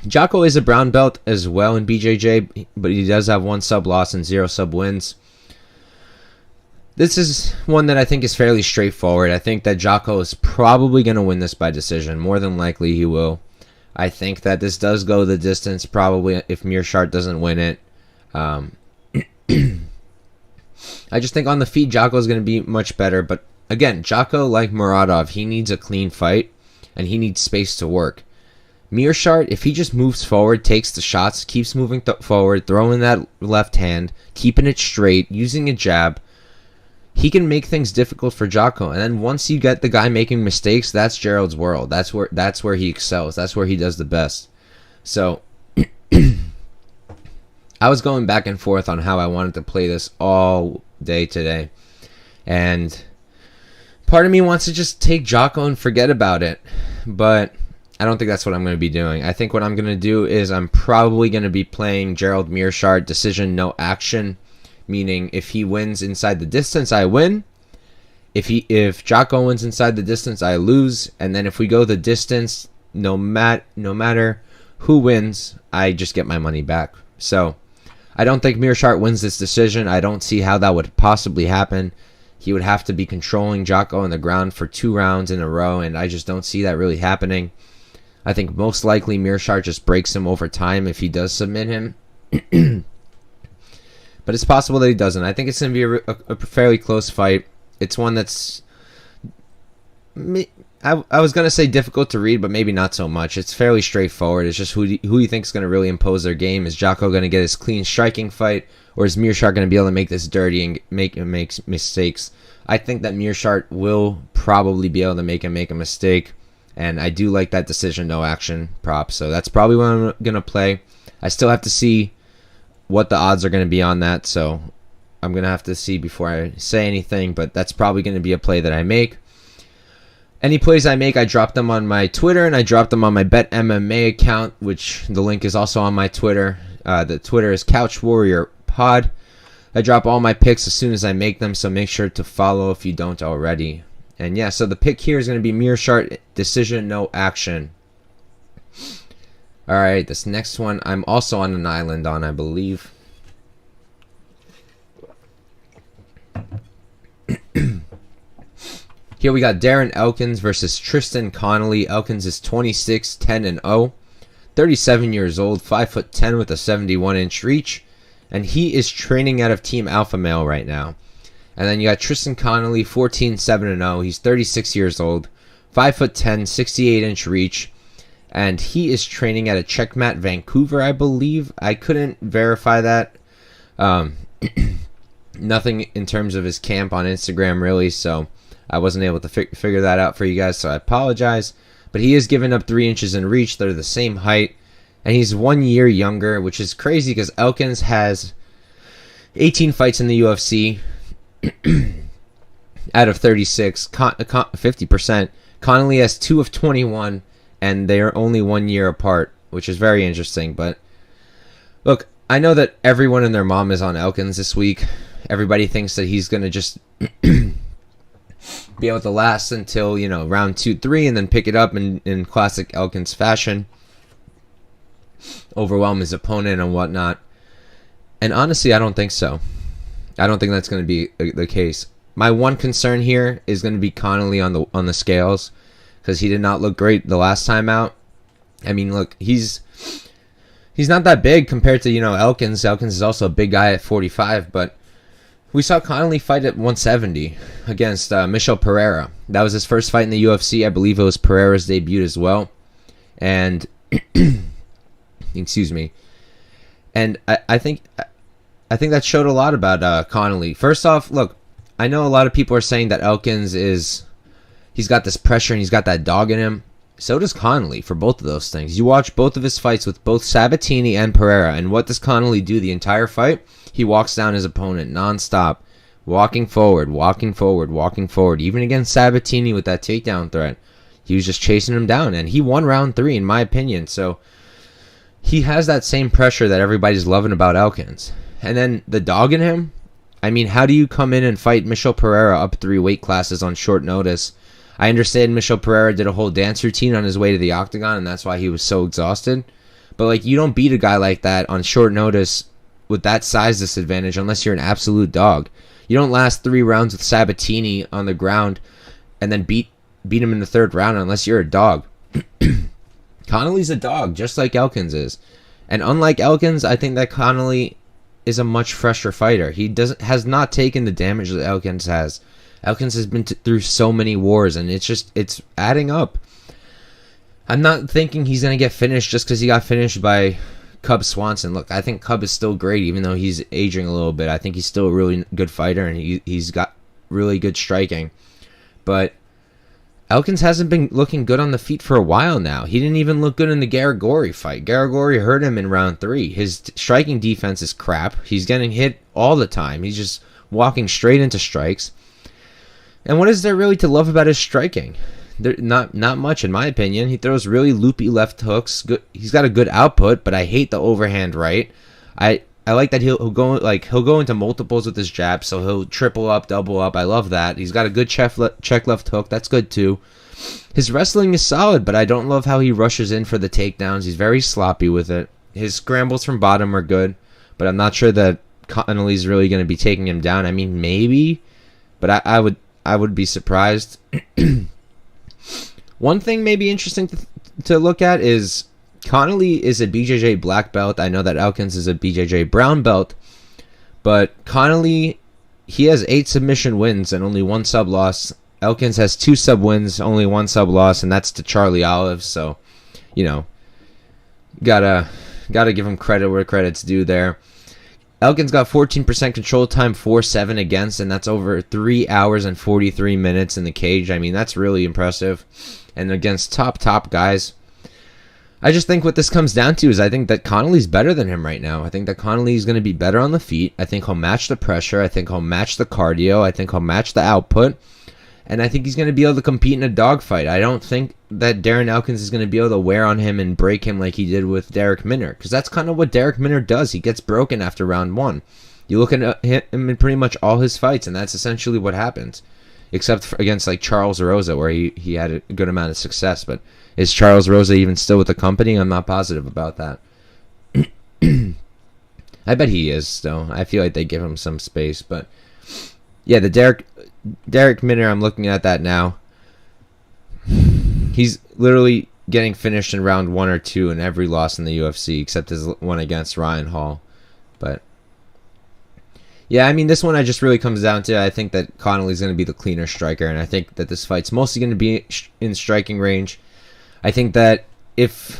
Jotko is a brown belt as well in BJJ, but he does have 1 sub loss and 0 sub wins. This is one that I think is fairly straightforward. I think that Jotko is probably going to win this by decision. More than likely he will. I think that this does go the distance, probably, if Meerschaert doesn't win it. I just think on the feet, Jotko is going to be much better. But again, Jotko, like Muradov, he needs a clean fight, and he needs space to work. Meerschaert, if he just moves forward, takes the shots, keeps moving forward, throwing that left hand, keeping it straight, using a jab, he can make things difficult for Jotko. And then once you get the guy making mistakes, that's Gerald's world. That's where he excels. That's where he does the best. So I was going back and forth on how I wanted to play this all day today. And part of me wants to just take Jotko and forget about it. But I don't think that's what I'm going to be doing. I think what I'm going to do is I'm probably going to be playing Gerald Meerschaert decision, no action. Meaning, if he wins inside the distance, I win. If Jotko wins inside the distance, I lose. And then if we go the distance, no matter who wins, I just get my money back. So I don't think Meerschaert wins this decision. I don't see how that would possibly happen. He would have to be controlling Jotko on the ground for 2 rounds in a row, and I just don't see that really happening. I think most likely Meerschaert just breaks him over time if he does submit him. but it's possible that he doesn't. I think it's going to be a fairly close fight. It's one that's, I was going to say difficult to read, but maybe not so much. It's fairly straightforward. It's just who you think is going to really impose their game. Is Jotko going to get his clean striking fight, or is Meerschaert going to be able to make this dirty and make mistakes? I think that Meerschaert will probably be able to make a mistake, and I do like that decision no action prop. So that's probably what I'm going to play. I still have to see what the odds are going to be on that, so I'm going to have to see before I say anything, but that's probably going to be a play that I make. Any plays I make, I drop them on my Twitter, and I drop them on my Bet MMA account, which the link is also on my Twitter. The Twitter is Couch Warrior Pod. I drop all my picks as soon as I make them, so make sure to follow if you don't already. And yeah, so the pick here is going to be Meerschaert, decision, no action. Alright, this next one, I'm also on an island on, I believe. Here we got Darren Elkins versus Tristan Connelly. Elkins is 26, 10-0, 37 years old, 5'10" with a 71-inch reach, and he is training out of Team Alpha Male right now. And then you got Tristan Connelly, 14, 7-0. He's 36 years old, 5'10", 68-inch reach, and he is training at a Checkmat Vancouver, I believe. I couldn't verify that. Nothing in terms of his camp on Instagram, really, so I wasn't able to figure that out for you guys, so I apologize. But he is giving up 3 inches in reach. They're the same height, and he's 1 year younger, which is crazy because Elkins has 18 fights in the UFC out of 36, 50%. Connelly has 2 of 21, and they are only 1 year apart, which is very interesting. But look, I know that everyone and their mom is on Elkins this week. Everybody thinks that he's going to just be able to last until, round 2, 3, and then pick it up in classic Elkins fashion, overwhelm his opponent and whatnot. And honestly, I don't think so. I don't think that's going to be the case. My one concern here is going to be Connelly on the scales, because he did not look great the last time out. I mean, look, he's not that big compared to Elkins. Elkins is also a big guy at 45, but we saw Connelly fight at 170 against Michel Pereira. That was his first fight in the UFC. I believe it was Pereira's debut as well. And excuse me. And I think that showed a lot about Connelly. First off, look, I know a lot of people are saying that Elkins he's got this pressure and he's got that dog in him. So does Connelly for both of those things. You watch both of his fights with both Sabatini and Pereira, and what does Connelly do the entire fight? He walks down his opponent nonstop, walking forward, walking forward, walking forward. Even against Sabatini with that takedown threat, he was just chasing him down, and he won round 3 in my opinion. So he has that same pressure that everybody's loving about Elkins. And then the dog in him, I mean, how do you come in and fight Michel Pereira up 3 weight classes on short notice? I understand Michel Pereira did a whole dance routine on his way to the octagon, and that's why he was so exhausted. But, you don't beat a guy like that on short notice with that size disadvantage unless you're an absolute dog. You don't last 3 rounds with Sabatini on the ground and then beat him in the 3rd round unless you're a dog. Connelly's a dog, just like Elkins is. And unlike Elkins, I think that Connelly is a much fresher fighter. He has not taken the damage that Elkins has. Elkins has been through so many wars, and it's adding up. I'm not thinking he's going to get finished just because he got finished by Cub Swanson. Look, I think Cub is still great, even though he's aging a little bit. I think he's still a really good fighter, and he's got really good striking. But Elkins hasn't been looking good on the feet for a while now. He didn't even look good in the Garagori fight. Garagori hurt him in round 3. His striking defense is crap. He's getting hit all the time. He's just walking straight into strikes. And what is there really to love about his striking? Not much, in my opinion. He throws really loopy left hooks. He's got a good output, but I hate the overhand right. I like that he'll go into multiples with his jab, so he'll triple up, double up. I love that. He's got a good check left hook. That's good too. His wrestling is solid, but I don't love how he rushes in for the takedowns. He's very sloppy with it. His scrambles from bottom are good, but I'm not sure that Connelly's really going to be taking him down. I mean, maybe, but I would be surprised. One thing maybe interesting to look at is Connelly is a BJJ black belt. I know that Elkins is a BJJ brown belt, But Connelly, he has 8 submission wins and only 1 sub loss. Elkins has 2 sub wins, only 1 sub loss, and that's to Charlie Olive. So, you know, gotta give him credit where credit's due there. Elkins got 14% control time, 4-7 against, and that's over 3 hours and 43 minutes in the cage. I mean, that's really impressive. And against top guys, I just think what this comes down to is I think that Connelly's better than him right now. I think that Connelly's going to be better on the feet. I think he'll match the pressure. I think he'll match the cardio. I think he'll match the output. And I think he's going to be able to compete in a dogfight. I don't think that Darren Elkins is going to be able to wear on him and break him like he did with Darrick Minner. Because that's kind of what Darrick Minner does. He gets broken after round 1. You look at him in pretty much all his fights, and that's essentially what happens. Except for against like Charles Rosa, where he had a good amount of success. But is Charles Rosa even still with the company? I'm not positive about that. I bet he is, though. I feel like they give him some space. But yeah, the Darrick Minner, I'm looking at that now. He's literally getting finished in round 1 or 2 in every loss in the UFC, except his one against Ryan Hall. But yeah, I mean, this one just really comes down to, I think that Connelly's going to be the cleaner striker, and I think that this fight's mostly going to be in striking range. I think that if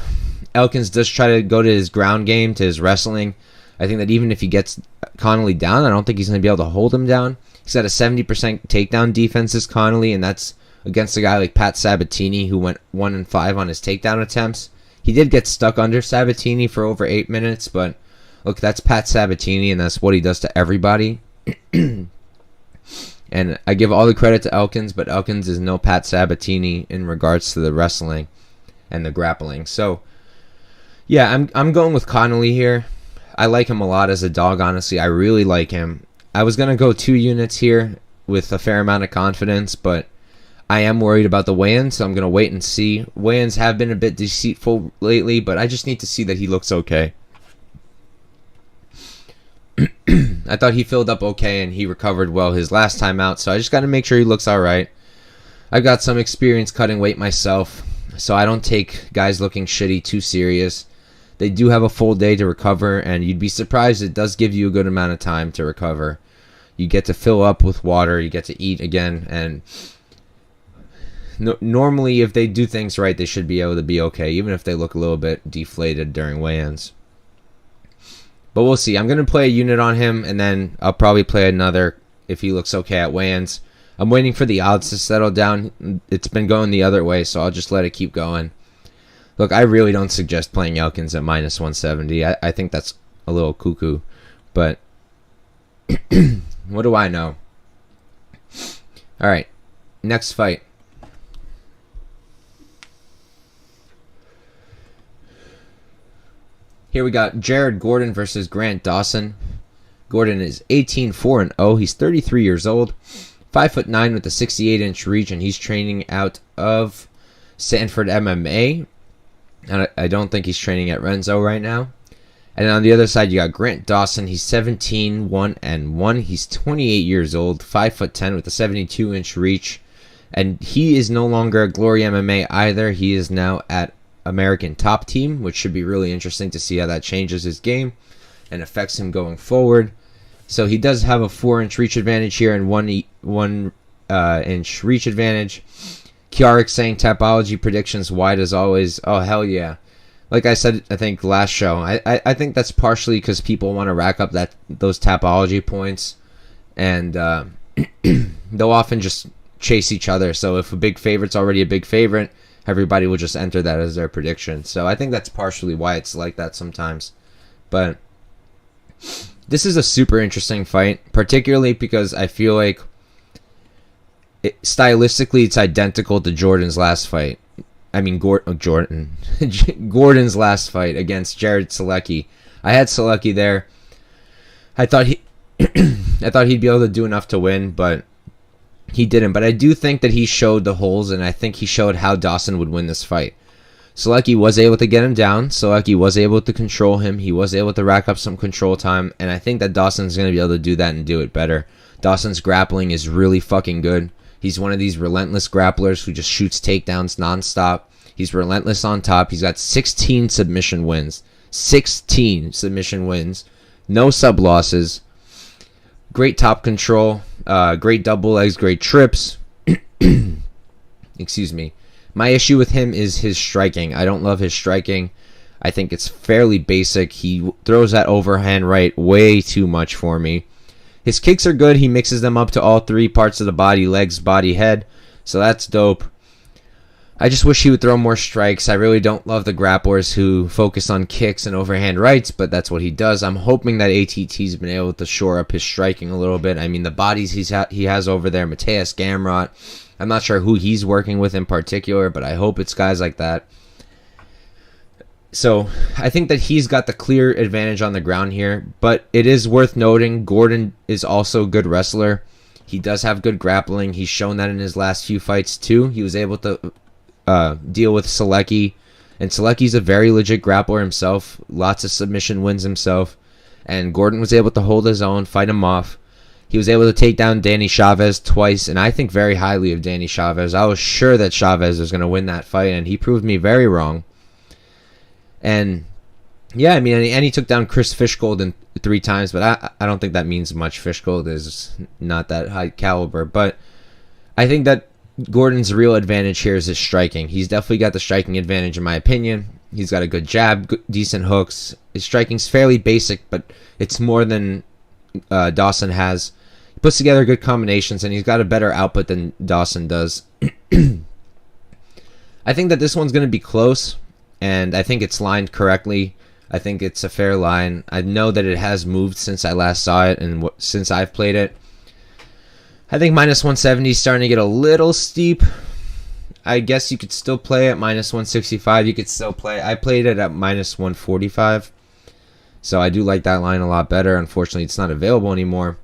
Elkins does try to go to his ground game, to his wrestling, I think that even if he gets Connelly down, I don't think he's going to be able to hold him down. He's got a 70% takedown defense, as Connelly, and that's against a guy like Pat Sabatini, who went 1-5 on his takedown attempts. He did get stuck under Sabatini for over 8 minutes, but look, that's Pat Sabatini, and that's what he does to everybody. And I give all the credit to Elkins, but Elkins is no Pat Sabatini in regards to the wrestling and the grappling. So, yeah, I'm going with Connelly here. I like him a lot as a dog, honestly. I really like him. I was going to go 2 units here with a fair amount of confidence, but I am worried about the weigh-ins, so I'm going to wait and see. Weigh-ins have been a bit deceitful lately, but I just need to see that he looks okay. I thought he filled up okay and he recovered well his last time out, so I just got to make sure he looks alright. I've got some experience cutting weight myself, so I don't take guys looking shitty too serious. They do have a full day to recover, and you'd be surprised it does give you a good amount of time to recover. You get to fill up with water, you get to eat again, and normally if they do things right, they should be able to be okay, even if they look a little bit deflated during weigh-ins. But we'll see. I'm going to play a unit on him, and then I'll probably play another if he looks okay at weigh-ins. I'm waiting for the odds to settle down. It's been going the other way, so I'll just let it keep going. Look, I really don't suggest playing Elkins at minus 170. I think that's a little cuckoo. But what do I know? All right, next fight. Here we got Jared Gordon versus Grant Dawson. Gordon is 18-4-0. He's 33 years old, 5'9" with a 68-inch reach, and he's training out of Sanford MMA. And I don't think he's training at Renzo right now. And on the other side, you got Grant Dawson. He's 17-1-1. He's 28 years old, 5'10" with a 72-inch reach. And he is no longer at Glory MMA either. He is now at American Top Team, which should be really interesting to see how that changes his game and affects him going forward. So he does have a 4-inch reach advantage here and 1 inch reach advantage. Kiarik saying Tapology predictions wide as always. Oh, hell yeah. Like I said, I think last show, I think that's partially because people want to rack up those Tapology points, and they'll often just chase each other. So if a big favorite's already a big favorite, everybody will just enter that as their prediction. So I think that's partially why it's like that sometimes. But this is a super interesting fight, particularly because I feel like stylistically it's identical to Jordan's last fight. I mean, Gordon's last fight against Jared Selecki. I had Selecki there. I thought he'd be able to do enough to win, but he didn't. But I do think that he showed the holes, and I think he showed how Dawson would win this fight. Selecki was able to get him down. Selecki was able to control him. He was able to rack up some control time, and I think that Dawson's going to be able to do that and do it better. Dawson's grappling is really fucking good. He's one of these relentless grapplers who just shoots takedowns nonstop. He's relentless on top. He's got 16 submission wins. 16 submission wins. No sub losses. Great top control, great double legs, great trips. Excuse me. My issue with him is his striking. I don't love his striking. I think it's fairly basic. He throws that overhand right way too much for me. His kicks are good. He mixes them up to all three parts of the body, legs, body, head. So that's dope. I just wish he would throw more strikes. I really don't love the grapplers who focus on kicks and overhand rights, but that's what he does. I'm hoping that ATT's been able to shore up his striking a little bit. I mean, the bodies he has over there, Mateus Gamrot, I'm not sure who he's working with in particular, but I hope it's guys like that. So I think that he's got the clear advantage on the ground here, but it is worth noting Gordon is also a good wrestler. He does have good grappling. He's shown that in his last few fights too. He was able to deal with Selecki, and Selecki's a very legit grappler himself. Lots of submission wins himself, and Gordon was able to hold his own, fight him off. He was able to take down Danny Chavez twice, and I think very highly of Danny Chavez. I was sure that Chavez was going to win that fight, and he proved me very wrong. And yeah, I mean, and he took down Chris Fishgold 3 times, but I don't think that means much. Fishgold is not that high caliber, but I think that Gordon's real advantage here is his striking. He's definitely got the striking advantage in my opinion. He's got a good jab, decent hooks. His striking's fairly basic, but it's more than Dawson has. He puts together good combinations, and he's got a better output than Dawson does. I think that this one's going to be close, and I think it's lined correctly. I think it's a fair line. I know that it has moved since I last saw it and since I've played it. I think minus 170 is starting to get a little steep. I guess you could still play at minus 165. You could still play. I played it at minus 145. So I do like that line a lot better. Unfortunately, it's not available anymore.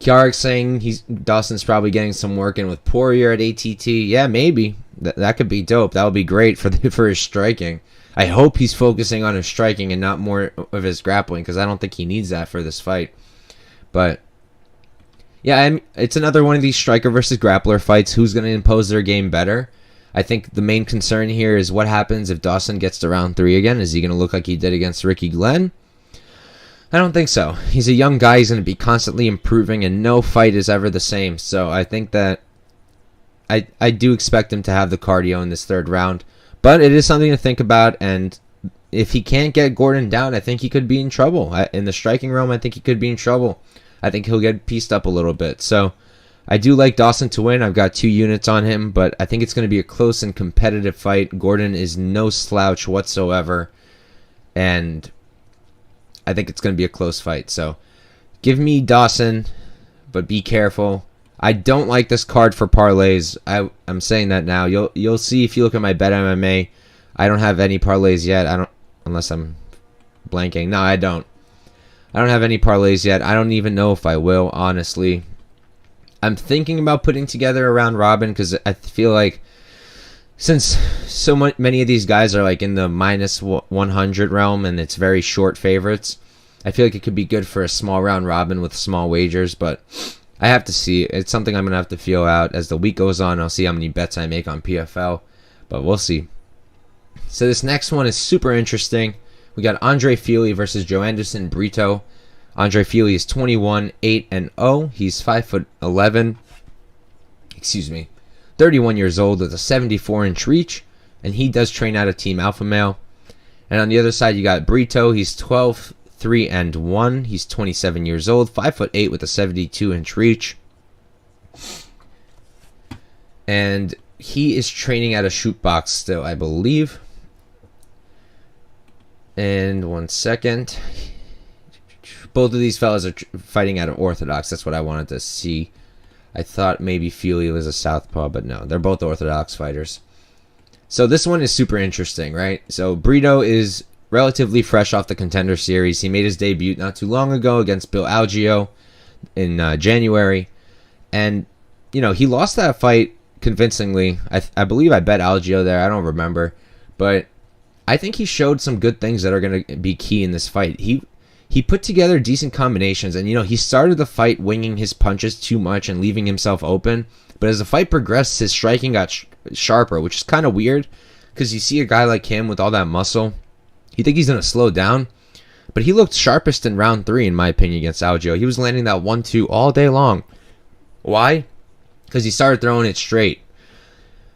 Kjarik's saying Dawson's probably getting some work in with Poirier at ATT. Yeah, maybe. That could be dope. That would be great for his striking. I hope he's focusing on his striking and not more of his grappling, because I don't think he needs that for this fight. But yeah, it's another one of these striker versus grappler fights. Who's going to impose their game better? I think the main concern here is what happens if Dawson gets to round 3 again. Is he going to look like he did against Ricky Glenn? I don't think so. He's a young guy. He's going to be constantly improving, and no fight is ever the same. So I think that I do expect him to have the cardio in this 3rd round. But it is something to think about, and if he can't get Gordon down, I think he could be in trouble. In the striking realm, I think he could be in trouble. I think he'll get pieced up a little bit. So I do like Dawson to win. I've got 2 units on him, but I think it's going to be a close and competitive fight. Gordon is no slouch whatsoever, and I think it's going to be a close fight. So give me Dawson, but be careful. I don't like this card for parlays. I'm saying that now. You'll see if you look at my Bet MMA. I don't have any parlays yet. Unless I'm blanking. No, I don't. I don't have any parlays yet. I don't even know if I will, honestly. I'm thinking about putting together a round robin, because I feel like since so many of these guys are like in the minus 100 realm and it's very short favorites, I feel like it could be good for a small round robin with small wagers, but I have to see. It's something I'm going to have to feel out as the week goes on. I'll see how many bets I make on PFL, but we'll see. So this next one is super interesting. We got Andre Fili versus Joanderson Brito. Andre Fili is 21, 8-0. He's 5'11". 31 years old with a 74-inch reach, and he does train out of Team Alpha Male. And on the other side, you got Brito. He's 12, 3-1. He's 27 years old, 5'8" with a 72-inch reach. And he is training at a shoot box still, I believe. And 1 second. Both of these fellas are fighting out of Orthodox. That's what I wanted to see. I thought maybe Fili was a southpaw, but no. They're both Orthodox fighters. So this one is super interesting, right? So Brito is relatively fresh off the Contender Series. He made his debut not too long ago against Bill Algeo in January. And, you know, he lost that fight convincingly. I believe I bet Algeo there. I don't remember. But I think he showed some good things that are going to be key in this fight. He put together decent combinations, and, you know, he started the fight winging his punches too much and leaving himself open. But as the fight progressed, his striking got sharper, which is kind of weird because you see a guy like him with all that muscle, you think he's going to slow down. But he looked sharpest in round 3, in my opinion, against Algio. He was landing that 1-2 all day long. Why? Because he started throwing it straight.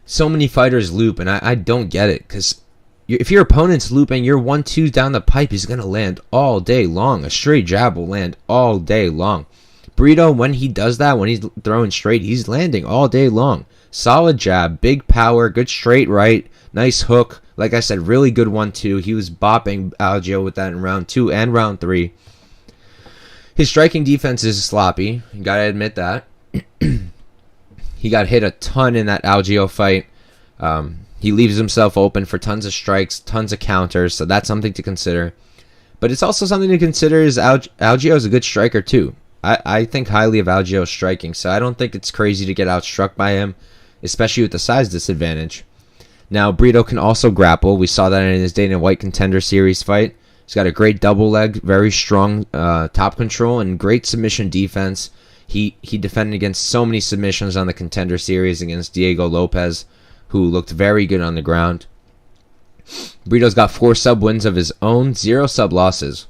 So many fighters loop, and I don't get it. Because if your opponent's looping, your 1-2 down the pipe, he's going to land all day long. A straight jab will land all day long. Brito, when he does that, when he's throwing straight, he's landing all day long. Solid jab, big power, good straight right, nice hook. Like I said, really good 1-2. He was bopping Algio with that in round 2 and round 3. His striking defense is sloppy. You got to admit that. He got hit a ton in that Algio fight. He leaves himself open for tons of strikes, tons of counters, so that's something to consider. But it's also something to consider is Algio is a good striker too. I think highly of Algio's striking, so I don't think it's crazy to get outstruck by him, especially with the size disadvantage. Now, Brito can also grapple. We saw that in his Dana White Contender Series fight. He's got a great double leg, very strong top control, and great submission defense. He defended against so many submissions on the Contender Series against Diego Lopez, who looked very good on the ground. Brito's got 4 sub wins of his own, 0 sub losses.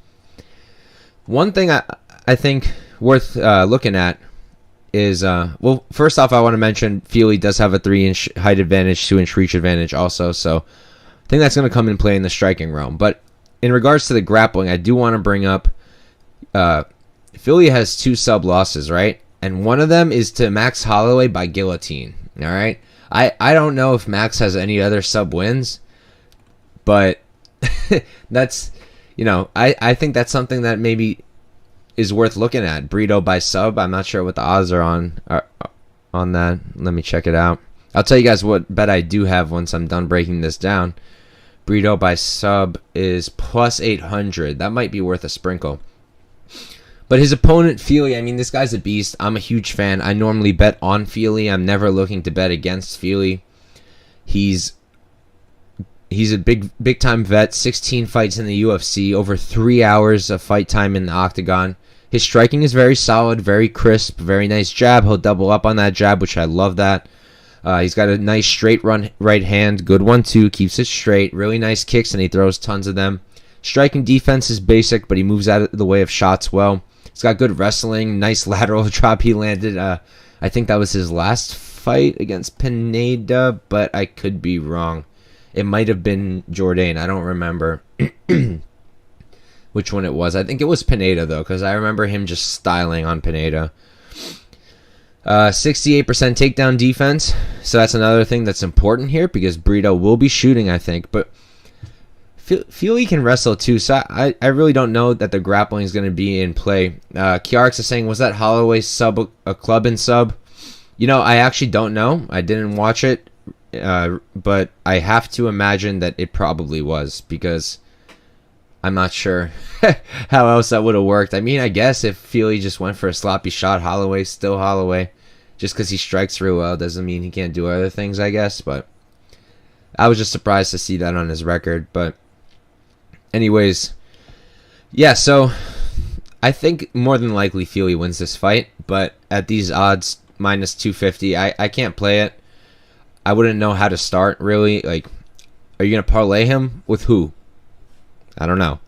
One thing I think worth looking at is, well, first off, I want to mention Fili does have a 3-inch height advantage, 2-inch reach advantage also, so I think that's going to come in play in the striking realm. But in regards to the grappling, I do want to bring up Fili has 2 sub losses, right? And one of them is to Max Holloway by guillotine, all right? I don't know if Max has any other sub wins, but that's, I think that's something that maybe is worth looking at. Brito by sub. I'm not sure what the odds are on that. Let me check it out. I'll tell you guys what bet I do have once I'm done breaking this down. Brito by sub is plus 800. That might be worth a sprinkle. But his opponent, Fili, I mean, this guy's a beast. I'm a huge fan. I normally bet on Fili. I'm never looking to bet against Fili. He's a big time vet. 16 fights in the UFC. Over 3 hours of fight time in the octagon. His striking is very solid, very crisp, very nice jab. He'll double up on that jab, which I love that. He's got a nice straight run right hand. Good 1-2. Keeps it straight. Really nice kicks, and he throws tons of them. Striking defense is basic, but he moves out of the way of shots well. He's got good wrestling. Nice lateral drop he landed. I think that was his last fight against Pineda, but I could be wrong. It might have been Jourdain. I don't remember which one it was. I think it was Pineda, though, because I remember him just styling on Pineda. 68% takedown defense. So that's another thing that's important here, because Brito will be shooting, I think. But Fili can wrestle, too. So I really don't know that the grappling is going to be in play. Kiarx is saying, was that Holloway sub a club and sub? I actually don't know. I didn't watch it. But I have to imagine that it probably was, because I'm not sure how else that would have worked. I mean, I guess if Fili just went for a sloppy shot, Holloway's still Holloway. Just because he strikes real well doesn't mean he can't do other things, I guess. But I was just surprised to see that on his record. But anyways, yeah, so I think more than likely Fili wins this fight. But at these odds, minus 250, I can't play it. I wouldn't know how to start, really. Like, are you going to parlay him with who? I don't know.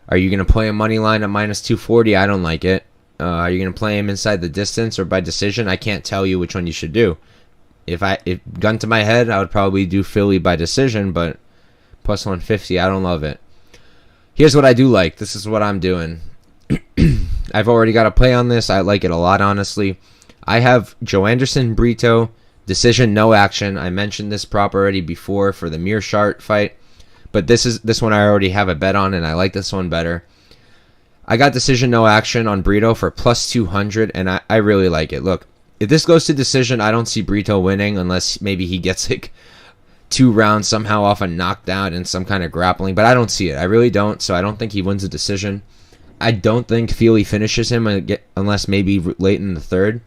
Are you going to play a money line at minus 240? I don't like it. Are you going to play him inside the distance or by decision? I can't tell you which one you should do. If gun to my head, I would probably do Fili by decision, but plus 150, I don't love it. Here's what I do like. This is what I'm doing. I've already got a play on this. I like it a lot, honestly. I have Joanderson, Brito, decision, no action. I mentioned this prop already before for the Meerschaert fight, but this one I already have a bet on, and I like this one better. I got decision, no action on Brito for plus 200, and I really like it. Look, if this goes to decision, I don't see Brito winning unless maybe he gets like 2 rounds somehow off a knockdown and some kind of grappling, but I don't see it. I really don't, so I don't think he wins a decision. I don't think Fili finishes him unless maybe late in the third.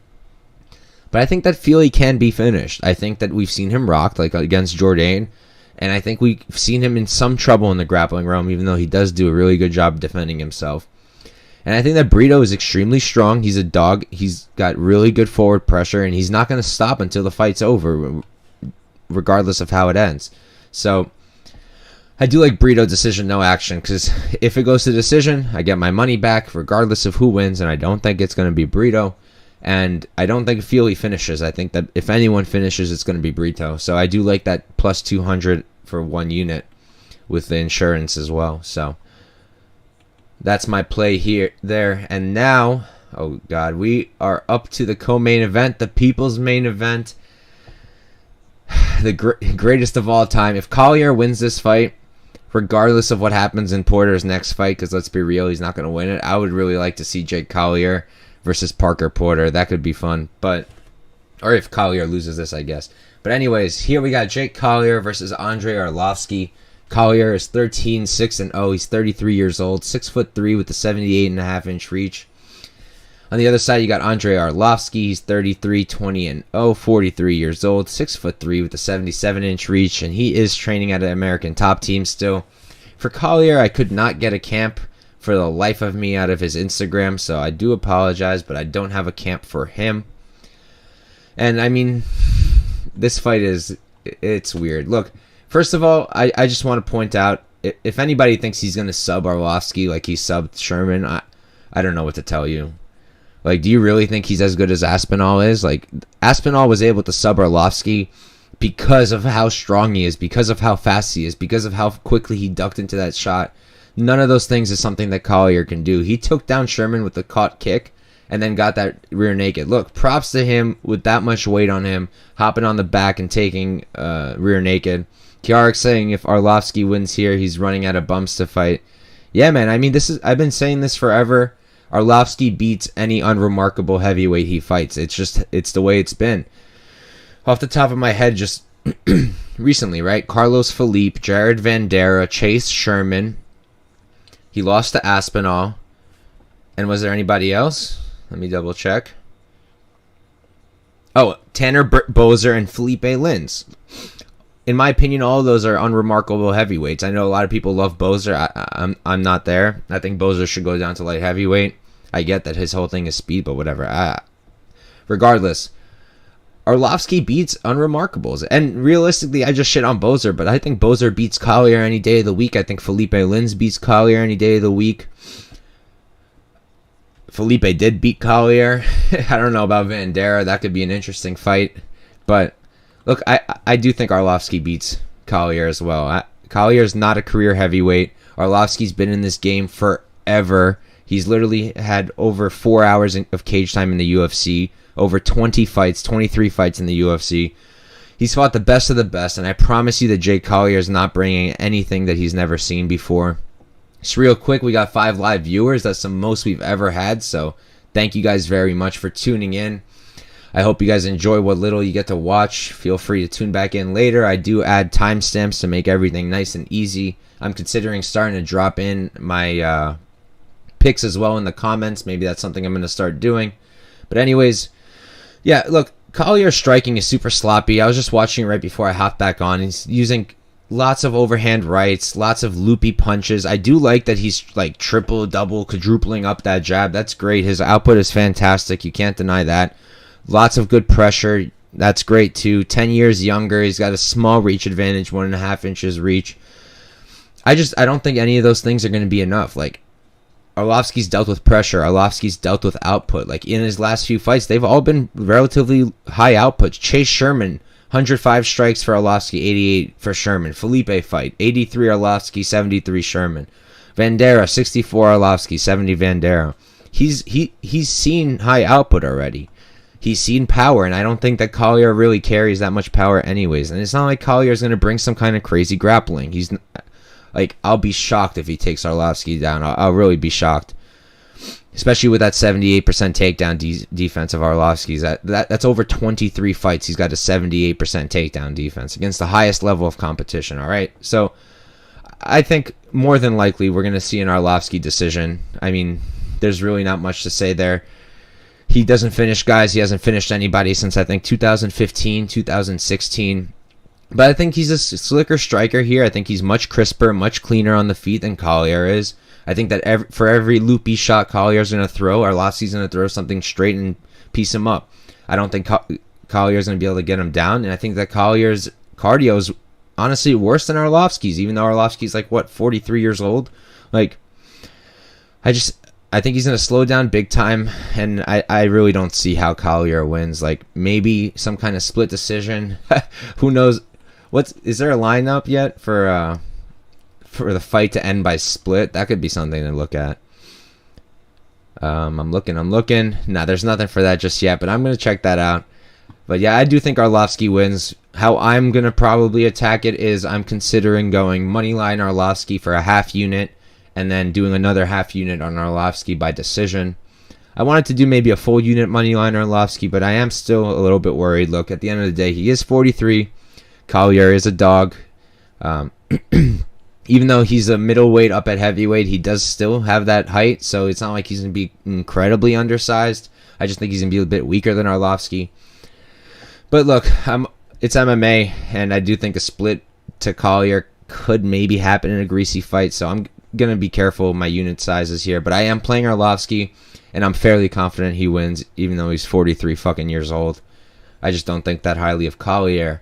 But I think that Fili can be finished. I think that we've seen him rocked, like against Jourdain, and I think we've seen him in some trouble in the grappling realm, even though he does do a really good job defending himself. And I think that Brito is extremely strong. He's a dog. He's got really good forward pressure, and he's not going to stop until the fight's over, regardless of how it ends. So I do like Brito decision, no action, because if it goes to decision, I get my money back regardless of who wins, and I don't think it's going to be Brito. And I don't think Fili finishes. I think that if anyone finishes, it's going to be Brito. So I do like that plus 200 for 1 unit with the insurance as well. So that's my play there. And now, oh God, we are up to the co-main event, the people's main event, the greatest of all time. If Collier wins this fight, regardless of what happens in Porter's next fight, because let's be real, he's not going to win it, I would really like to see Jake Collier versus Parker Porter. That could be fun. Or if Collier loses this, I guess. But anyways, here we got Jake Collier versus Andrei Arlovski. Collier is 13-6-0. He's 33 years old, 6'3" with a 78.5-inch reach. On the other side, you got Andrei Arlovski. He's 33-20-0, 43 years old, 6'3" with a 77-inch reach, and he is training at an American Top Team still. For Collier, I could not get a camp for the life of me out of his Instagram, so I do apologize, but I don't have a camp for him. And I mean, this fight it's weird. Look, first of all, I just want to point out, if anybody thinks he's going to sub Arlovski like he subbed Sherman, I don't know what to tell you. Like, do you really think he's as good as Aspinall is? Like, Aspinall was able to sub Arlovski because of how strong he is, because of how fast he is, because of how quickly he ducked into that shot. None of those things is something that Collier can do. He took down Sherman with the caught kick and then got that rear naked. Look, props to him with that much weight on him, hopping on the back and taking rear naked. Kiarik saying if Arlovski wins here, he's running out of bumps to fight. Yeah, man, I mean, I've been saying this forever. Arlovski beats any unremarkable heavyweight he fights. It's the way it's been. Off the top of my head, just recently, right? Carlos Felipe, Jared Vanderaa, Chase Sherman. He lost to Aspinall. And was there anybody else? Let me double check. Oh, Tanner Boser and Felipe Lins. In my opinion, all of those are unremarkable heavyweights. I know a lot of people love Boser. I'm not there. I think Boser should go down to light heavyweight. I get that his whole thing is speed, but whatever. Regardless, Arlovski beats unremarkables. And realistically, I just shit on Boser, but I think Boser beats Collier any day of the week. I think Felipe Lins beats Collier any day of the week. Felipe did beat Collier. I don't know about Vanderaa. That could be an interesting fight. But look, I do think Arlovski beats Collier as well. Collier is not a career heavyweight. Arlovski's been in this game forever. He's literally had over 4 hours of cage time in the UFC. Over 20 fights, 23 fights in the UFC. He's fought the best of the best, and I promise you that Jake Collier is not bringing anything that he's never seen before. Just real quick, we got 5 live viewers. That's the most we've ever had, so thank you guys very much for tuning in. I hope you guys enjoy what little you get to watch. Feel free to tune back in later. I do add timestamps to make everything nice and easy. I'm considering starting to drop in my picks as well in the comments. Maybe that's something I'm going to start doing. But anyways, yeah, look, Collier's striking is super sloppy. I was just watching it right before I hopped back on. He's using lots of overhand rights, lots of loopy punches. I do like that he's like triple, double, quadrupling up that jab. That's great. His output is fantastic. You can't deny that. Lots of good pressure. That's great too. 10 years younger. He's got a small reach advantage, 1.5 inches reach. I don't think any of those things are going to be enough. Like, Arlovski's dealt with pressure. Arlovski's dealt with output. Like, in his last few fights, they've all been relatively high outputs. Chase Sherman, 105 strikes for Arlovski, 88 for Sherman. Felipe fight, 83 Arlovski, 73 Sherman. Vanderaa, 64 Arlovski, 70 Vanderaa. He's seen high output already. He's seen power, and I don't think that Collier really carries that much power anyways. And it's not like Collier's going to bring some kind of crazy grappling. He's like, I'll be shocked if he takes Arlovski down. I'll really be shocked. Especially with that 78% takedown defense of Arlovski's. That's over 23 fights. He's got a 78% takedown defense against the highest level of competition, all right? So I think more than likely we're going to see an Arlovski decision. I mean, there's really not much to say there. He doesn't finish guys. He hasn't finished anybody since, I think, 2015, 2016. But I think he's a slicker striker here. I think he's much crisper, much cleaner on the feet than Collier is. I think that for every loopy shot Collier's going to throw, Arlovski's going to throw something straight and piece him up. I don't think Collier's going to be able to get him down. And I think that Collier's cardio is honestly worse than Arlovsky's, even though Arlovsky's like, what, 43 years old? Like, I think he's going to slow down big time, and I really don't see how Collier wins. Like, maybe some kind of split decision. Who knows? Is there a lineup yet for the fight to end by split? That could be something to look at. I'm looking. Nah, there's nothing for that just yet, but I'm going to check that out. But yeah, I do think Arlovsky wins. How I'm going to probably attack it is I'm considering going moneyline Arlovsky for a half unit, and then doing another half unit on Arlovsky by decision. I wanted to do maybe a full unit moneyline Arlovsky, but I am still a little bit worried. Look, at the end of the day, he is 43. Collier is a dog. Even though he's a middleweight up at heavyweight, he does still have that height, so it's not like he's going to be incredibly undersized. I just think he's going to be a bit weaker than Arlovsky. But look, it's MMA, and I do think a split to Collier could maybe happen in a greasy fight, so I'm going to be careful with my unit sizes here. But I am playing Arlovsky, and I'm fairly confident he wins, even though he's 43 fucking years old. I just don't think that highly of Collier.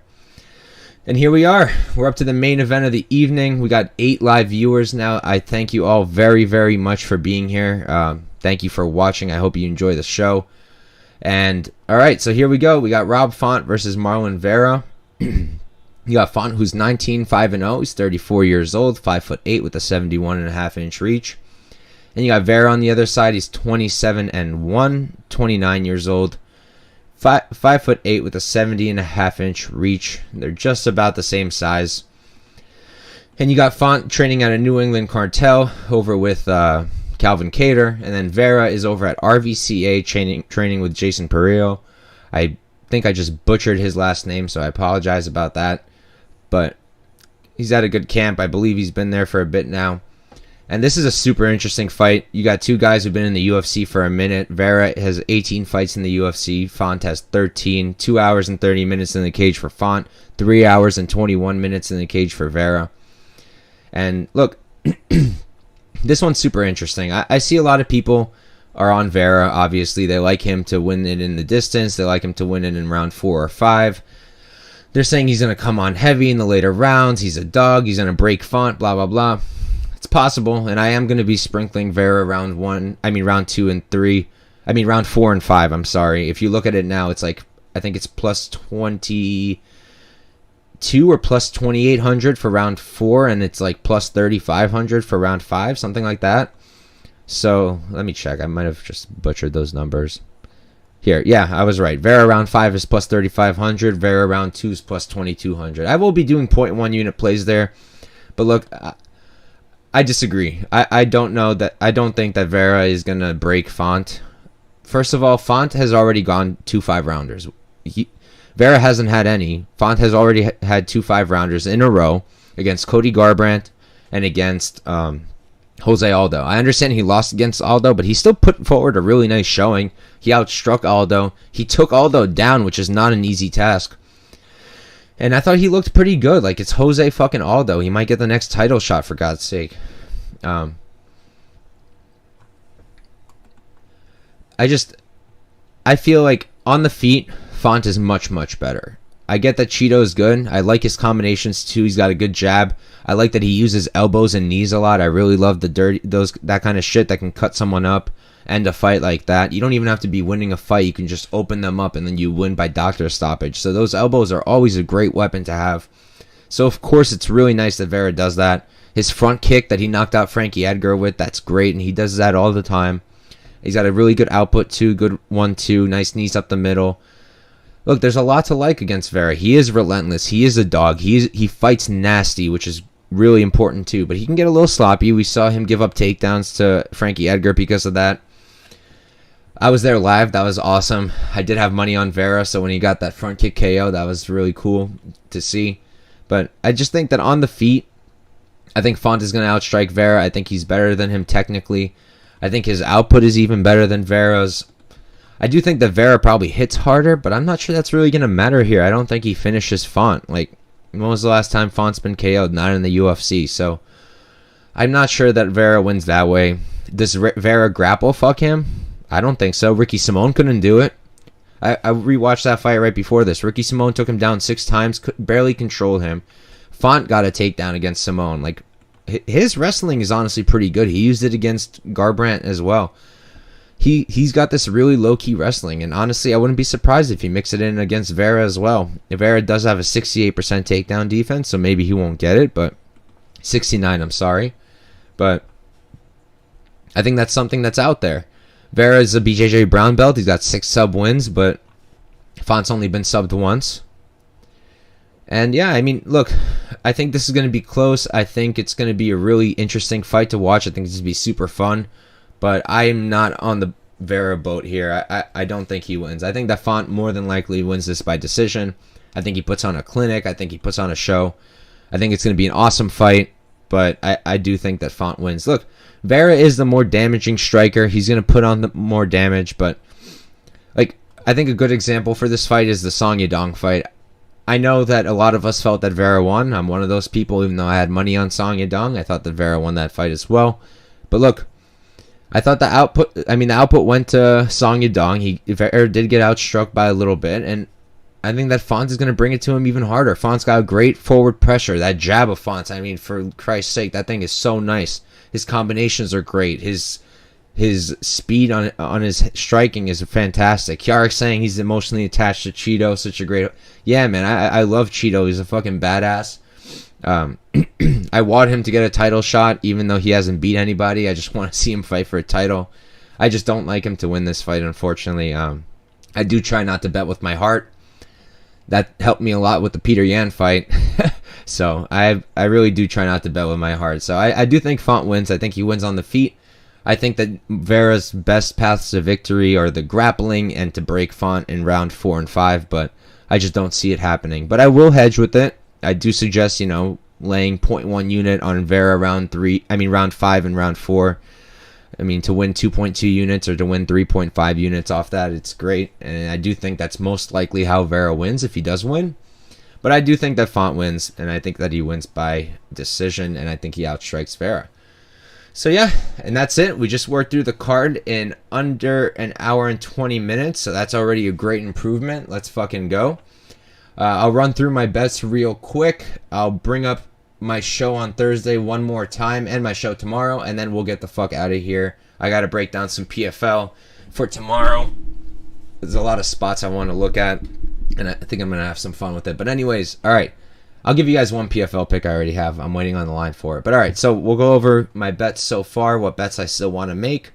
And here we are. We're up to the main event of the evening. We got 8 live viewers now. I thank you all very, very much for being here. Thank you for watching. I hope you enjoy the show. And, alright, so here we go. We got Rob Font versus Marlon Vera. You got Font, who's 19, 5-0. He's 34 years old, 5'8", with a 71.5-inch reach. And you got Vera on the other side. He's 27-1, 29 years old, 5'8", with a 70.5-inch reach. They're just about the same size. And you got Font training at a New England cartel over with Calvin Kattar. And then Vera is over at RVCA training with Jason Perillo. I think I just butchered his last name, so I apologize about that. But he's at a good camp. I believe he's been there for a bit now. And this is a super interesting fight. You got two guys who've been in the UFC for a minute. Vera has 18 fights in the UFC. Font has 13. 2 hours and 30 minutes in the cage for Font. 3 hours and 21 minutes in the cage for Vera. And look, this one's super interesting. I see a lot of people are on Vera, obviously. They like him to win it in the distance. They like him to win it in round 4 or 5. They're saying he's going to come on heavy in the later rounds. He's a dog. He's going to break Font, blah, blah, blah. It's possible, and I am going to be sprinkling Vera round 2 and 3. Round 4 and 5, I'm sorry. If you look at it now, it's like, I think it's plus 22 or plus 2,800 for round 4, and it's like plus 3,500 for round 5, something like that. So, let me check. I might have just butchered those numbers. Here, yeah, I was right. Vera round 5 is plus 3,500. Vera round 2 is plus 2,200. I will be doing 0.1 unit plays there. But look, I disagree. I don't think that Vera is going to break Font. First of all, Font has already gone 2 5-rounders. Vera hasn't had any. Font has already had 2 5-rounders in a row against Cody Garbrandt and against Jose Aldo. I understand he lost against Aldo, but he still put forward a really nice showing. He outstruck Aldo. He took Aldo down, which is not an easy task. And I thought he looked pretty good. Like, it's Jose fucking Aldo. He might get the next title shot, for God's sake. I feel like on the feet, Font is much, much better. I get that Cheeto is good. I like his combinations too. He's got a good jab. I like that he uses elbows and knees a lot. I really love that kind of shit that can cut someone up, end a fight like that. You don't even have to be winning a fight. You can just open them up and then you win by doctor stoppage. So those elbows are always a great weapon to have. So of course it's really nice that Vera does that. His front kick that he knocked out Frankie Edgar with, that's great, and he does that all the time. He's got a really good output too, good 1-2, nice knees up the middle. Look, there's a lot to like against Vera. He is relentless. He is a dog. He fights nasty, which is really important too. But he can get a little sloppy. We saw him give up takedowns to Frankie Edgar because of that. I was there live. That was awesome. I did have money on Vera, so when he got that front kick KO, that was really cool to see. But I just think that on the feet, I think Font is going to outstrike Vera. I think he's better than him technically. I think his output is even better than Vera's. I do think that Vera probably hits harder, but I'm not sure that's really going to matter here. I don't think he finishes Font. Like, when was the last time Font's been KO'd? Not in the UFC. So, I'm not sure that Vera wins that way. Does Vera grapple fuck him? I don't think so. Ricky Simone couldn't do it. I rewatched that fight right before this. Ricky Simone took him down 6 times, barely controlled him. Font got a takedown against Simone. Like, his wrestling is honestly pretty good. He used it against Garbrandt as well. He's got this really low-key wrestling, and honestly, I wouldn't be surprised if he mixed it in against Vera as well. Vera does have a 68% takedown defense, so maybe he won't get it, but 69, I'm sorry. But I think that's something that's out there. Vera is a BJJ brown belt. He's got 6 sub wins, but Font's only been subbed once. And yeah, I mean, look, I think this is going to be close. I think it's going to be a really interesting fight to watch. I think it's going to be super fun. But I am not on the Vera boat here. I don't think he wins. I think that Font more than likely wins this by decision. I think he puts on a clinic. I think he puts on a show. I think it's going to be an awesome fight. But I do think that Font wins. Look, Vera is the more damaging striker. He's going to put on the more damage. But like, I think a good example for this fight is the Song Yadong fight. I know that a lot of us felt that Vera won. I'm one of those people, even though I had money on Song Yadong. I thought that Vera won that fight as well. But look, I thought the output went to Song Yadong. Vera did get outstruck by a little bit, and I think that Font is going to bring it to him even harder. Font's got a great forward pressure. That jab of Font's, I mean, for Christ's sake, that thing is so nice. His combinations are great. His speed on his striking is fantastic. Kiarek's saying he's emotionally attached to Cheeto. Such a great... Yeah, man, I love Cheeto. He's a fucking badass. I want him to get a title shot, even though he hasn't beat anybody. I just want to see him fight for a title. I just don't like him to win this fight, unfortunately. I do try not to bet with my heart. That helped me a lot with the Peter Yan fight. So I really do try not to bet with my heart. So I do think Font wins. I think he wins on the feet. I think that Vera's best paths to victory are the grappling and to break Font in round 4 and 5, but I just don't see it happening. But I will hedge with it. I do suggest, laying 0.1 unit on Vera round 5 and round 4. I mean, to win 2.2 units or to win 3.5 units off that, it's great. And I do think that's most likely how Vera wins if he does win. But I do think that Font wins, and I think that he wins by decision, and I think he outstrikes Vera. So yeah, and that's it. We just worked through the card in under an hour and 20 minutes, so that's already a great improvement. Let's fucking go. I'll run through my bets real quick. I'll bring up my show on Thursday one more time and my show tomorrow, and then we'll get the fuck out of here. I got to break down some PFL for tomorrow. There's a lot of spots I want to look at, and I think I'm going to have some fun with it. But anyways, all right. I'll give you guys one PFL pick I already have. I'm waiting on the line for it. But all right, so we'll go over my bets so far, what bets I still want to make.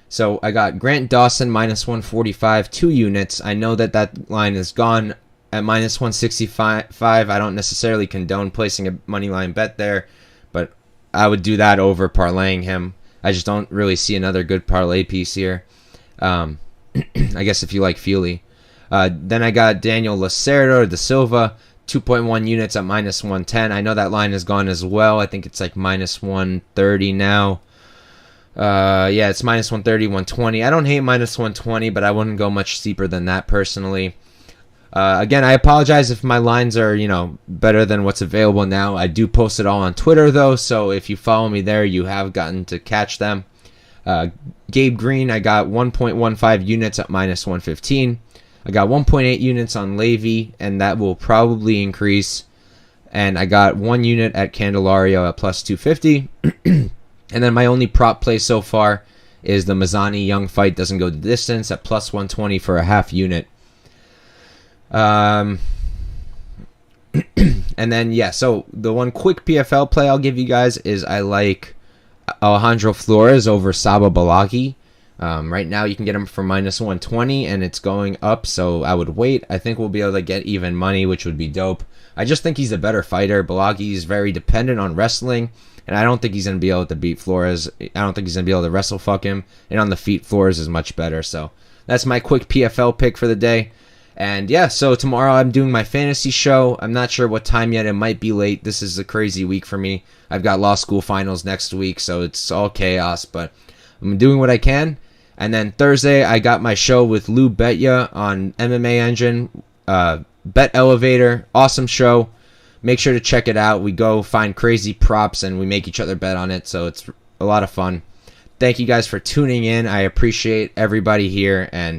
So I got Grant Dawson minus 145, 2 units. I know that line is gone at minus 165. I don't necessarily condone placing a money line bet there, but I would do that over parlaying him. I just don't really see another good parlay piece here. I guess if you like Fili. Then I got Daniel Lacerda de Silva, 2.1 units at minus 110. I know that line is gone as well. I think it's like minus 130 now. Yeah, it's minus 130, 120. I don't hate minus 120, but I wouldn't go much steeper than that personally. Again, I apologize if my lines are, better than what's available now. I do post it all on Twitter, though, so if you follow me there, you have gotten to catch them. Gabe Green, I got 1.15 units at minus 115. I got 1.8 units on Levy, and that will probably increase. And I got 1 unit at Candelario at plus 250. And then my only prop play so far is the Mazany Young fight doesn't go the distance at plus 120 for a half unit. And then, yeah, so the one quick PFL play I'll give you guys is I like Alejandro Flores over Saba Balagi. Right now you can get him for minus 120 and it's going up, so I would wait. I think we'll be able to get even money, which would be dope. I just think he's a better fighter. Balagi is very dependent on wrestling, and I don't think he's going to be able to beat Flores. I don't think he's going to be able to wrestle fuck him, and on the feet, Flores is much better. So that's my quick PFL pick for the day. And yeah, so tomorrow I'm doing my fantasy show. I'm not sure what time yet. It might be late. This is a crazy week for me. I've got law school finals next week, so it's all chaos, but I'm doing what I can. And then Thursday, I got my show with Lou Betya on MMA Engine, Bet Elevator. Awesome show. Make sure to check it out. We go find crazy props and we make each other bet on it, so it's a lot of fun. Thank you guys for tuning in. I appreciate everybody here, and